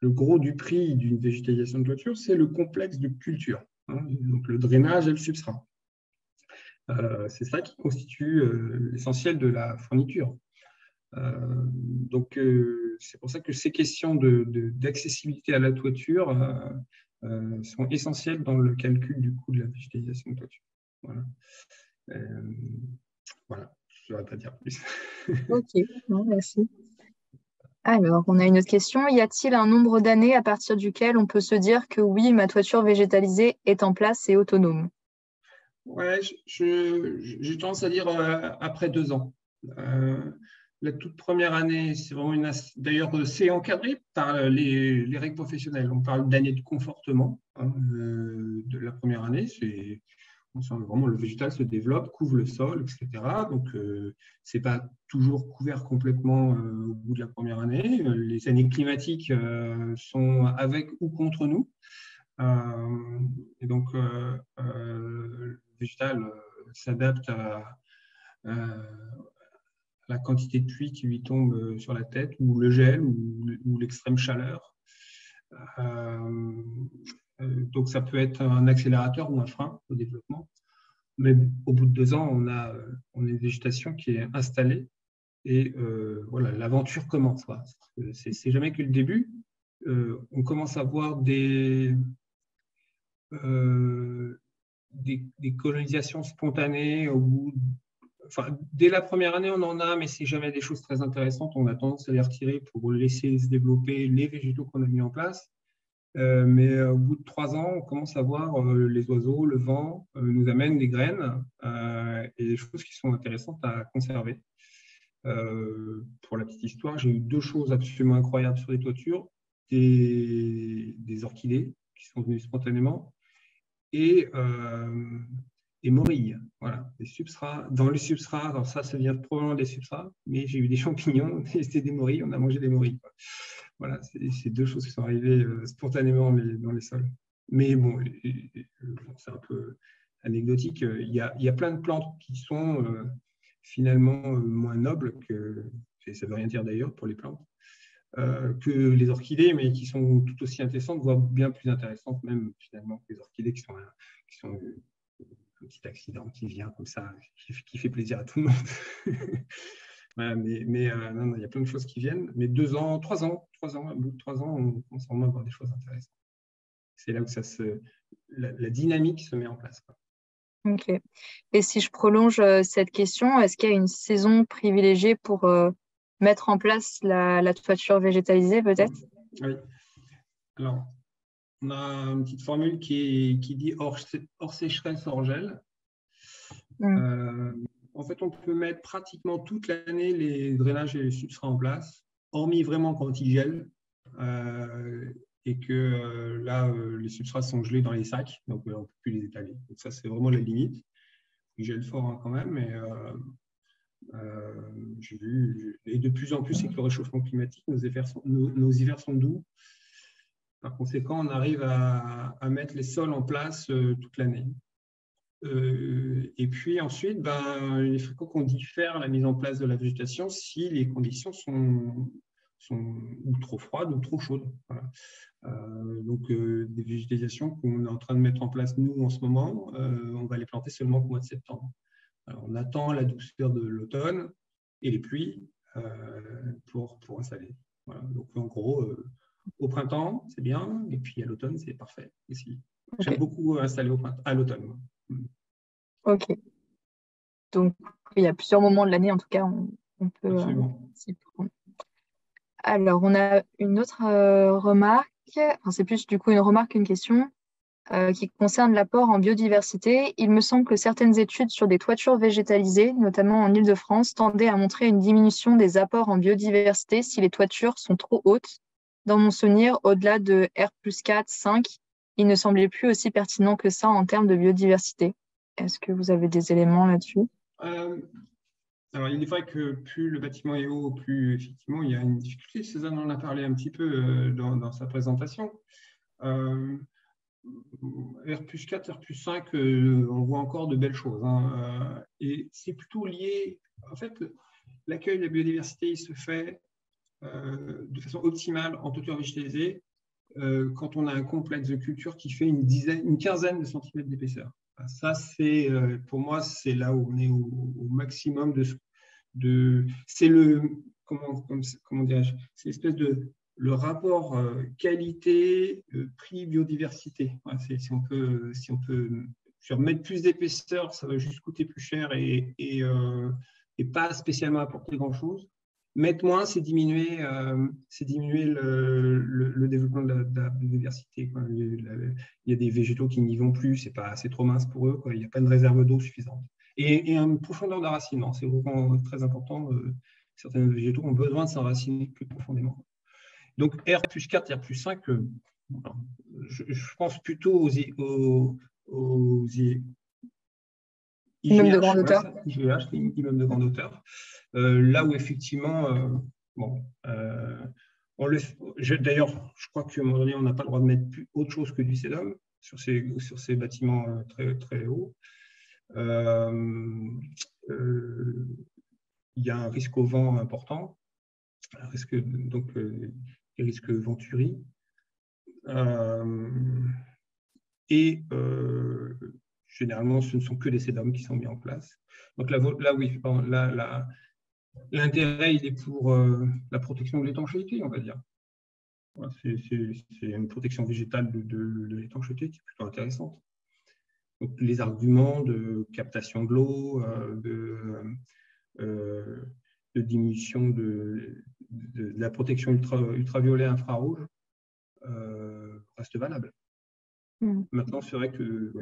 le gros du prix d'une végétalisation de toiture, c'est le complexe de culture, hein, donc le drainage et le substrat. C'est ça qui constitue l'essentiel de la fourniture. Donc, c'est pour ça que ces questions d'accessibilité à la toiture sont essentielles dans le calcul du coût de la végétalisation de toiture. Voilà. Voilà, je ne saurais pas dire plus. Ok, bon, merci. Alors, on a une autre question. Y a-t-il un nombre d'années à partir duquel on peut se dire que oui, ma toiture végétalisée est en place et autonome? Ouais, j'ai tendance à dire après 2 ans. La toute première année, c'est vraiment d'ailleurs, c'est encadré par les règles professionnelles. On parle d'année de confortement, hein, de la première année. On sent vraiment le végétal se développe, couvre le sol, etc. Donc, ce n'est pas toujours couvert complètement au bout de la première année. Les années climatiques sont avec ou contre nous. Et donc, le végétal s'adapte à la quantité de pluie qui lui tombe sur la tête, ou le gel, ou l'extrême chaleur. Donc, ça peut être un accélérateur ou un frein au développement. Mais au bout de 2 ans, on a une végétation qui est installée et voilà, l'aventure commence. Voilà. C'est jamais que le début. On commence à voir des colonisations spontanées au bout. Enfin, dès la première année, on en a, mais c'est jamais des choses très intéressantes. On a tendance à les retirer pour laisser se développer les végétaux qu'on a mis en place. Mais au bout de 3 ans, on commence à voir les oiseaux, le vent nous amène des graines et des choses qui sont intéressantes à conserver. Pour la petite histoire, j'ai eu 2 choses absolument incroyables sur les toitures, des orchidées qui sont venues spontanément et morilles. Voilà, des substrats. Dans les substrats, alors ça vient probablement des substrats, mais j'ai eu des champignons et c'était des morilles, on a mangé des morilles, quoi. Voilà, c'est 2 choses qui sont arrivées spontanément dans les sols. Mais bon, c'est un peu anecdotique. Il y a plein de plantes qui sont finalement moins nobles et ça ne veut rien dire d'ailleurs pour les plantes, que les orchidées, mais qui sont tout aussi intéressantes, voire bien plus intéressantes même finalement que les orchidées qui sont un petit accident qui vient comme ça, qui fait plaisir à tout le monde. Voilà, mais non, il y a plein de choses qui viennent. Mais 2 ans, 3 ans, au bout de 3 ans, on commence vraiment à voir des choses intéressantes. C'est là où la dynamique se met en place, quoi. Ok. Et si je prolonge cette question, est-ce qu'il y a une saison privilégiée pour mettre en place la toiture végétalisée, peut-être? Oui. Alors, on a une petite formule qui dit hors sécheresse, hors gel. En fait, on peut mettre pratiquement toute l'année les drainages et les substrats en place, hormis vraiment quand ils gèlent et que là, les substrats sont gelés dans les sacs, donc on ne peut plus les étaler. Donc ça, c'est vraiment la limite. Ils gèlent fort hein, quand même, mais j'ai vu, et de plus en plus, avec le réchauffement climatique, nos hivers sont doux. Par conséquent, on arrive à mettre les sols en place toute l'année. Et puis ensuite, il est fréquent qu'on diffère la mise en place de la végétation si les conditions sont ou trop froides ou trop chaudes. Voilà. Donc, des végétalisations qu'on est en train de mettre en place, nous, en ce moment, on va les planter seulement au mois de septembre. Alors, on attend la douceur de l'automne et les pluies pour installer. Voilà. Donc, en gros, au printemps, c'est bien, et puis à l'automne, c'est parfait aussi. Okay. J'aime beaucoup installer à l'automne. Ok. Donc, il y a plusieurs moments de l'année, en tout cas, on peut s'y prendre. Alors, on a une autre remarque, enfin, c'est plus du coup une remarque qu'une question, qui concerne l'apport en biodiversité. Il me semble que certaines études sur des toitures végétalisées, notamment en Île-de-France, tendaient à montrer une diminution des apports en biodiversité si les toitures sont trop hautes. Dans mon souvenir, au-delà de R+4, 5, il ne semblait plus aussi pertinent que ça en termes de biodiversité. Est-ce que vous avez des éléments là-dessus? Alors, il est vrai que plus le bâtiment est haut, plus effectivement il y a une difficulté. Cézanne en a parlé un petit peu dans sa présentation. R+4, R+5, on voit encore de belles choses. Hein. Et c'est plutôt lié, en fait, l'accueil de la biodiversité, il se fait de façon optimale en toiture végétalisée quand on a un complexe de culture qui fait une quinzaine de centimètres d'épaisseur. Ça, c'est pour moi, c'est là où on est au maximum c'est le comment dirais-je, c'est l'espèce de le rapport qualité-prix biodiversité. Voilà, si on peut mettre plus d'épaisseur, ça va juste coûter plus cher et pas spécialement apporter grand-chose. Mettre moins, c'est diminuer le développement de la biodiversité. Quoi. Il y a des végétaux qui n'y vont plus, c'est trop mince pour eux, quoi. Il n'y a pas de réserve d'eau suffisante. Et une profondeur de racine, c'est vraiment très important. Certains végétaux ont besoin de s'enraciner plus profondément. Donc R plus 4, R plus 5, je pense plutôt aux immeubles de grande hauteur. IGH, immeubles de grande hauteur. Là où effectivement, d'ailleurs, je crois qu'à un moment donné, on n'a pas le droit de mettre autre chose que du sédum sur ces bâtiments très, très hauts. Il y a un risque au vent important, un risque, donc des risques Venturi. Généralement, ce ne sont que des sédums qui sont mis en place. Donc là oui, l'intérêt, il est pour la protection de l'étanchéité, on va dire. Voilà, c'est une protection végétale de l'étanchéité qui est plutôt intéressante. Donc, les arguments de captation de l'eau, de diminution de la protection ultraviolet infrarouge restent valables. Maintenant, c'est vrai que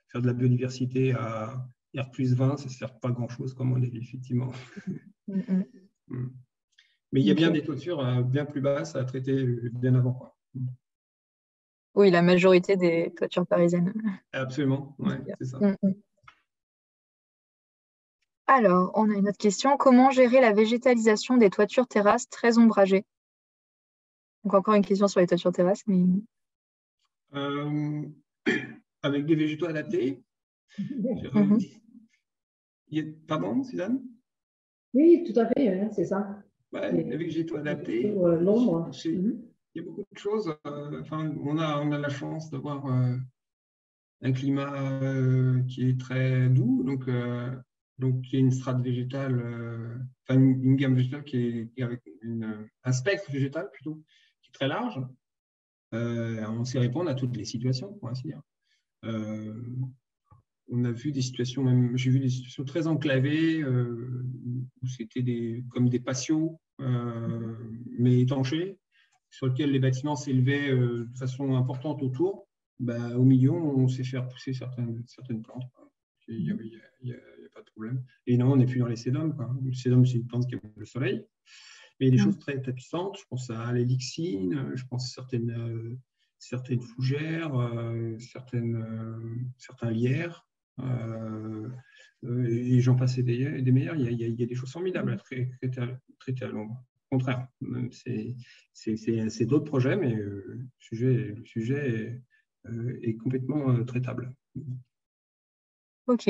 faire de la biodiversité à R plus 20, ça ne sert pas grand-chose, comme on a dit, effectivement. Mais il y a bien des toitures bien plus basses à traiter bien avant, quoi. Oui, la majorité des toitures parisiennes. Absolument, ouais, c'est ça. Alors, on a une autre question. Comment gérer la végétalisation des toitures terrasses très ombragées? Donc, encore une question sur les toitures terrasses. Mais... avec des végétaux adaptés. Pardon, Suzanne? Oui, tout à fait, c'est ça. Ouais, les végétaux adaptés. L'ombre. Il y a beaucoup de choses. On a la chance d'avoir un climat qui est très doux, donc il y a une strate végétale, une gamme végétale qui est avec un spectre végétal plutôt, qui est très large. On sait répondre à toutes les situations, pour ainsi dire. On a vu des situations, j'ai vu des situations très enclavées, où c'était comme des patios, mais étanchés, sur lesquels les bâtiments s'élevaient de façon importante autour. Au milieu, on sait faire pousser certaines plantes. Il n'y a pas de problème. Et non, on n'est plus dans les sédums. Le sédum, c'est une plante qui aime le soleil. Mais il y a des choses très tapissantes. Je pense à l'élixine, je pense à certaines fougères, certains lierres. Et j'en passe des meilleurs. Il y a des choses formidables à traiter à l'ombre. Au contraire, c'est d'autres projets, mais le sujet est complètement traitable. Ok.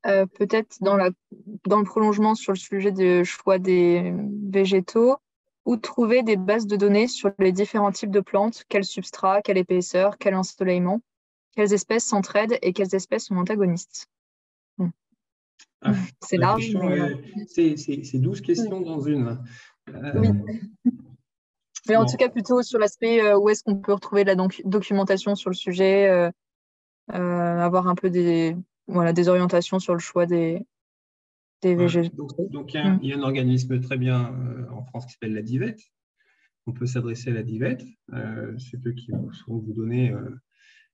Peut-être dans le prolongement sur le sujet du choix des végétaux, où trouver des bases de données sur les différents types de plantes, quel substrat, quelle épaisseur, quel ensoleillement, quelles espèces s'entraident et quelles espèces sont antagonistes. C'est large. C'est 12 questions dans une. Oui. Mais en tout cas, plutôt sur l'aspect où est-ce qu'on peut retrouver de la documentation sur le sujet, avoir un peu des orientations sur le choix des végétaux. Donc il y a un organisme très bien en France qui s'appelle la DIVET. On peut s'adresser à la DIVET. C'est eux qui vont vous donner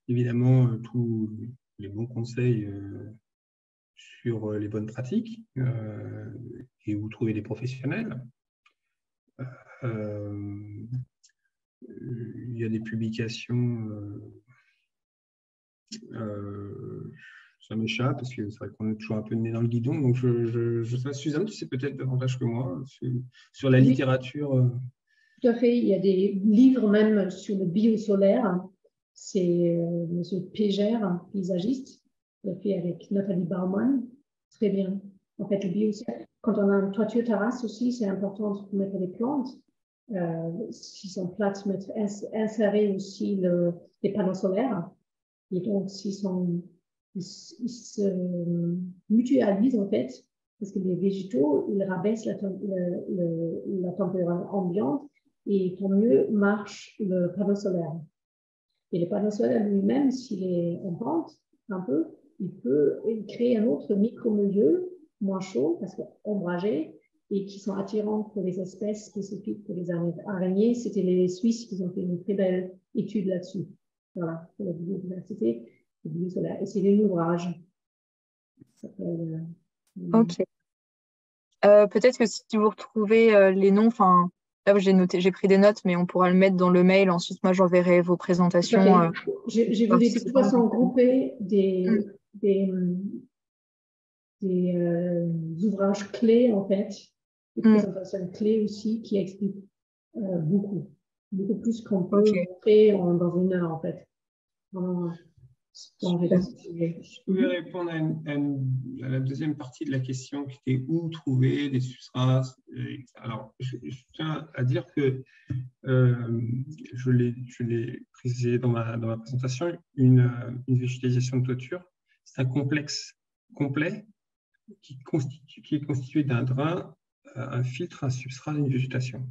évidemment tous les bons conseils sur les bonnes pratiques et où trouver des professionnels. Il y a des publications, ça m'échappe parce que c'est vrai qu'on est toujours un peu le nez dans le guidon. Donc, je sais pas, Suzanne, tu sais peut-être davantage que moi sur la littérature. Tout à fait. Il y a des livres même sur le biosolaire. C'est M. Pégère, paysagiste, qui l'a fait avec Nathalie Baumann. Très bien. En fait, le biosphère, quand on a une toiture terrasse aussi, c'est important de mettre des plantes. S'ils sont plates, insérer aussi les panneaux solaires. Et donc, ils se mutualisent en fait, parce que les végétaux, ils rabaissent la température ambiante et pour mieux marche le panneau solaire. Et le panneau solaire lui-même, s'il est en pente un peu, il peut créer un autre micro-milieu moins chaud, parce qu'ombragé, et qui sont attirants pour les espèces spécifiques pour les araignées. C'était les Suisses qui ont fait une très belle étude là-dessus. Voilà, pour la biodiversité solaire. Et c'est un ouvrage. Ok. Peut-être que si vous retrouvez les noms, enfin, là j'ai pris des notes, mais on pourra le mettre dans le mail. Ensuite, moi, j'enverrai vos présentations. Je voulais de toute façon grouper des ouvrages clés, en fait, des présentations clés aussi qui expliquent beaucoup plus qu'on peut montrer dans une heure, en fait. Je pouvais répondre à la deuxième partie de la question qui était où trouver des substrats. Alors, je tiens à dire que je l'ai précisé dans ma présentation, une végétalisation de toiture, c'est un complexe complet qui est constitué d'un drain, un filtre, un substrat, une végétation.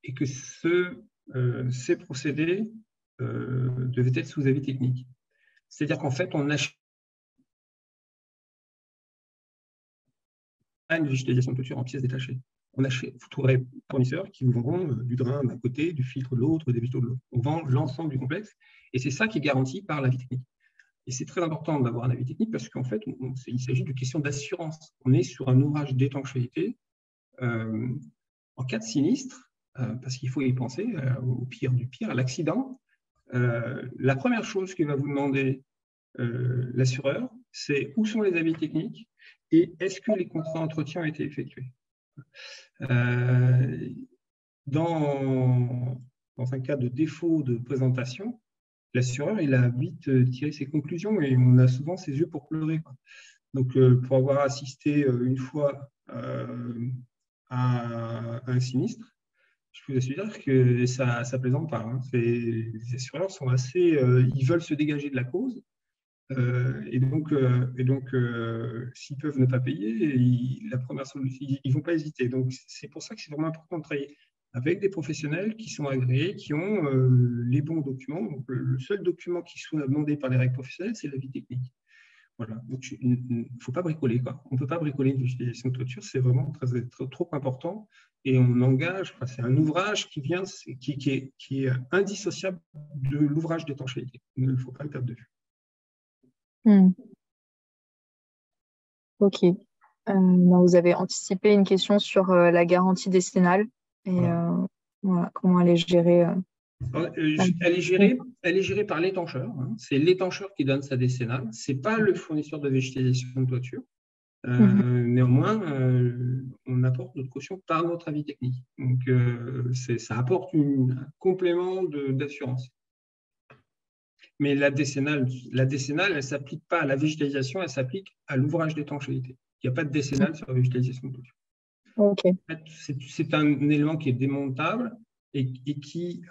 Et que ces procédés devaient être sous avis technique. C'est-à-dire qu'en fait, on achète une végétalisation de toiture en pièces détachées. Vous trouverez fournisseurs qui vous vendront du drain d'un côté, du filtre de l'autre, des végétaux de l'autre. On vend l'ensemble du complexe et c'est ça qui est garanti par l'avis technique. Et c'est très important d'avoir un avis technique parce qu'en fait, il s'agit de questions d'assurance. On est sur un ouvrage d'étanchéité en cas de sinistre, parce qu'il faut y penser, au pire du pire, à l'accident. La première chose que va vous demander l'assureur, c'est où sont les avis techniques et est-ce que les contrats d'entretien ont été effectués. Dans un cas de défaut de présentation, l'assureur, il a vite tiré ses conclusions et on a souvent ses yeux pour pleurer, quoi. Donc, pour avoir assisté une fois à un sinistre, je peux vous assurer que ça plaisante pas, hein. Les assureurs sont assez, ils veulent se dégager de la cause. Et donc, s'ils peuvent ne pas payer, la première solution, ils ne vont pas hésiter. Donc, c'est pour ça que c'est vraiment important de travailler avec des professionnels qui sont agréés, qui ont les bons documents. Donc, le seul document qui soit demandé par les règles professionnelles, c'est l'avis technique. Voilà. Donc, il ne faut pas bricoler, quoi. On ne peut pas bricoler une végétalisation de toiture, c'est vraiment trop important. Et on engage, c'est un ouvrage qui est indissociable de l'ouvrage d'étanchéité. Il ne faut pas le perdre de vue. Ok. Vous avez anticipé une question sur la garantie décennale et voilà, comment elle est gérée. Elle est gérée par l'étancheur. Hein. C'est l'étancheur qui donne sa décennale. Ce n'est pas le fournisseur de végétalisation de toiture. Néanmoins, on apporte notre caution par notre avis technique. Donc, ça apporte un complément d'assurance. Mais la décennale, elle ne s'applique pas à la végétalisation, elle s'applique à l'ouvrage d'étanchéité. Il n'y a pas de décennale sur la végétalisation de toiture. Okay. En fait, c'est un élément qui est démontable et qui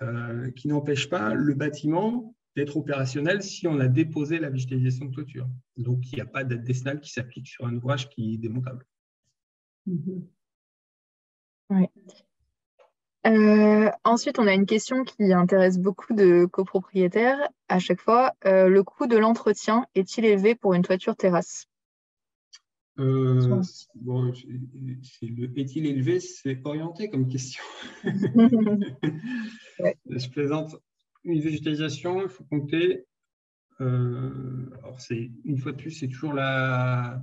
n'empêche pas le bâtiment d'être opérationnel si on a déposé la végétalisation de toiture. Donc, il n'y a pas de décennale qui s'applique sur un ouvrage qui est démontable. Oui. Ensuite, on a une question qui intéresse beaucoup de copropriétaires à chaque fois. Le coût de l'entretien est-il élevé pour une toiture terrasse? Bon, est-il élevé? C'est orienté comme question. Ouais. Je plaisante. Une végétalisation, il faut compter. Alors, une fois de plus, c'est toujours la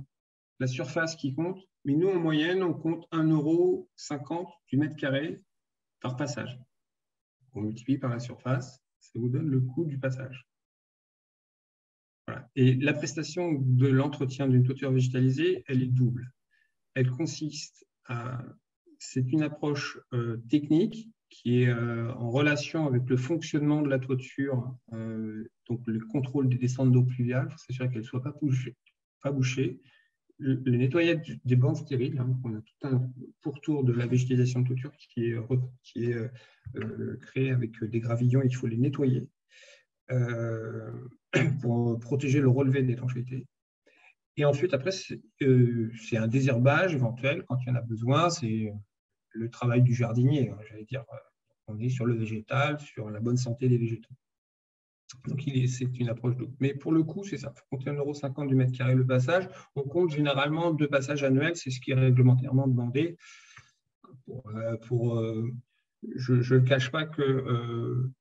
surface qui compte. Mais nous, en moyenne, on compte 1,50 € du mètre carré par passage. On multiplie par la surface, ça vous donne le coût du passage. Voilà. Et la prestation de l'entretien d'une toiture végétalisée, elle est double. Elle consiste c'est une approche technique qui est en relation avec le fonctionnement de la toiture, donc le contrôle des descentes d'eau pluviale, pour s'assurer qu'elle ne soit pas bouchée, le nettoyage des bandes stériles. Hein. On a tout un pourtour de la végétalisation de toiture qui est créé avec des gravillons et qu'il faut les nettoyer pour protéger le relevé d'étanchéité. Et ensuite, après, c'est un désherbage éventuel quand il y en a besoin. C'est le travail du jardinier, hein, j'allais dire. On est sur le végétal, sur la bonne santé des végétaux. Donc, c'est une approche double. Mais pour le coup, c'est ça. Il faut compter 1,50 € du mètre carré le passage. On compte généralement 2 passages annuels. C'est ce qui est réglementairement demandé. Je ne cache pas que,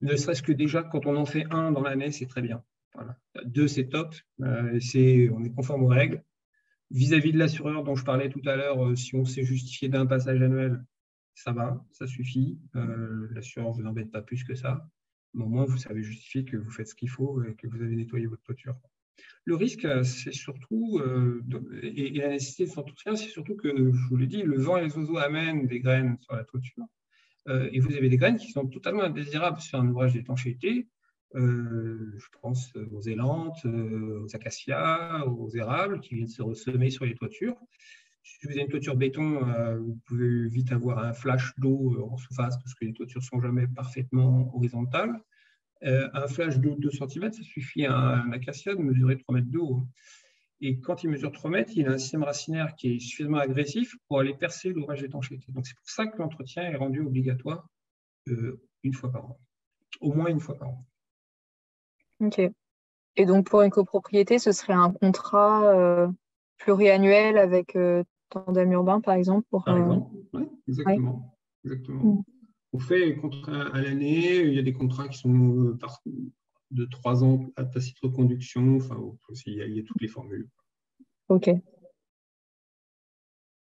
ne serait-ce que déjà, quand on en fait un dans l'année, c'est très bien. Voilà. 2, c'est top. On est conforme aux règles. Vis-à-vis de l'assureur dont je parlais tout à l'heure, si on s'est justifié d'un passage annuel, ça va, ça suffit. L'assureur ne vous embête pas plus que ça. Mais au moins, vous savez justifier que vous faites ce qu'il faut et que vous avez nettoyé votre toiture. Le risque, c'est surtout, et la nécessité de s'entretenir, c'est surtout que, je vous l'ai dit, le vent et les oiseaux amènent des graines sur la toiture. Et vous avez des graines qui sont totalement indésirables sur un ouvrage d'étanchéité. Je pense aux élantes, aux acacias, aux érables qui viennent se ressemer sur les toitures. Si vous avez une toiture béton, vous pouvez vite avoir un flash d'eau en surface parce que les toitures ne sont jamais parfaitement horizontales. Un flash d'eau de 2 cm, ça suffit à un acacia de mesurer 3 mètres d'eau. Et quand il mesure 3 mètres, il a un système racinaire qui est suffisamment agressif pour aller percer l'ouvrage d'étanchéité. Donc c'est pour ça que l'entretien est rendu obligatoire une fois par an, au moins une fois par an. Ok. Et donc, pour une copropriété, ce serait un contrat pluriannuel avec Tandem Urbain, par exemple Par exemple, oui, exactement. Ouais. Exactement. On fait un contrat à l'année. Il y a des contrats qui sont de 3 ans à tacite reconduction. Enfin, il y a toutes les formules. Ok.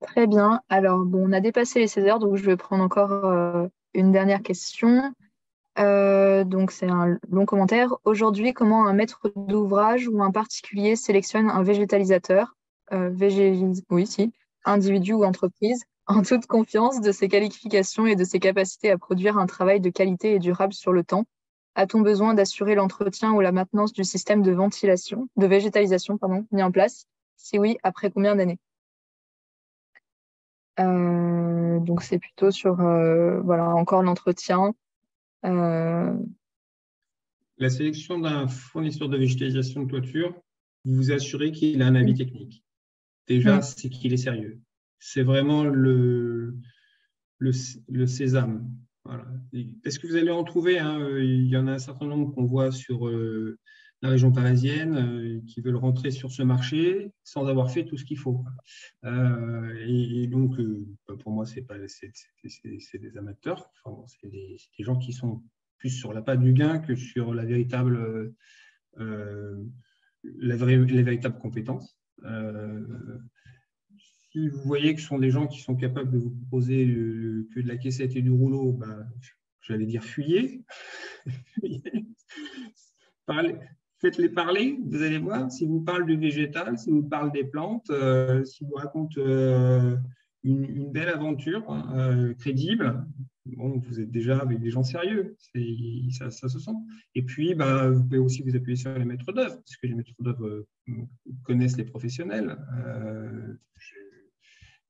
Très bien. Alors, bon, on a dépassé les 16 heures, donc je vais prendre encore une dernière question. Donc, c'est un long commentaire. Aujourd'hui, comment un maître d'ouvrage ou un particulier sélectionne un végétalisateur, individu ou entreprise, en toute confiance de ses qualifications et de ses capacités à produire un travail de qualité et durable sur le temps? A-t-on besoin d'assurer l'entretien ou la maintenance du système de végétalisation, mis en place? Si oui, après combien d'années? Donc, c'est plutôt sur encore l'entretien. La sélection d'un fournisseur de végétalisation de toiture, vous vous assurez qu'il a un avis technique. Déjà, c'est qu'il est sérieux. C'est vraiment le sésame. Voilà. Est-ce que vous allez en trouver, hein, il y en a un certain nombre qu'on voit sur la région parisienne qui veulent rentrer sur ce marché sans avoir fait tout ce qu'il faut. Et donc, pour moi, c'est des amateurs. Enfin, c'est des gens qui sont plus sur la patte du gain que sur les véritables compétences. Si vous voyez que ce sont des gens qui sont capables de vous proposer que de la caissette et du rouleau, j'allais dire fuyez. Faites-les parler, vous allez voir. Si vous parlez du végétal, si vous parlent des plantes, si vous racontent une belle aventure crédible, bon, vous êtes déjà avec des gens sérieux, ça se sent. Et puis, vous pouvez aussi vous appuyer sur les maîtres d'œuvre, parce que les maîtres d'œuvre connaissent les professionnels.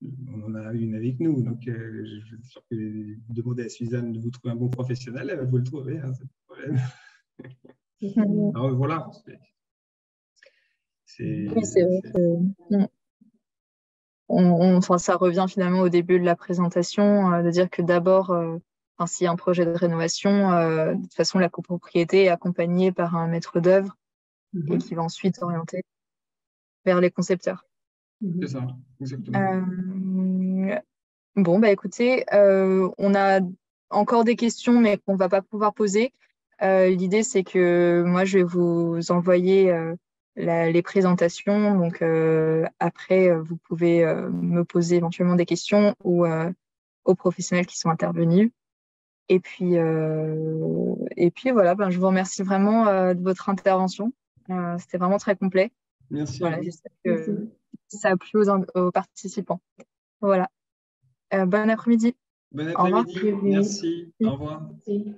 On en a une avec nous, donc je suis sûr que demandez à Suzanne de vous trouver un bon professionnel, elle va vous le trouver, hein, c'est pas de problème. Alors voilà. Oui, c'est vrai que ça revient finalement au début de la présentation, de dire que d'abord, s'il y a un projet de rénovation, de toute façon, la copropriété est accompagnée par un maître d'œuvre et qui va ensuite orienter vers les concepteurs. C'est ça, exactement. Bon, écoutez, on a encore des questions, mais qu'on ne va pas pouvoir poser. L'idée, c'est que moi, je vais vous envoyer les présentations. Donc, après, vous pouvez me poser éventuellement des questions ou aux professionnels qui sont intervenus. Et puis voilà, je vous remercie vraiment de votre intervention. C'était vraiment très complet. Merci. Voilà, j'espère que ça a plu aux participants. Voilà. Bon après-midi. Bon après-midi. Merci. Au revoir. Merci.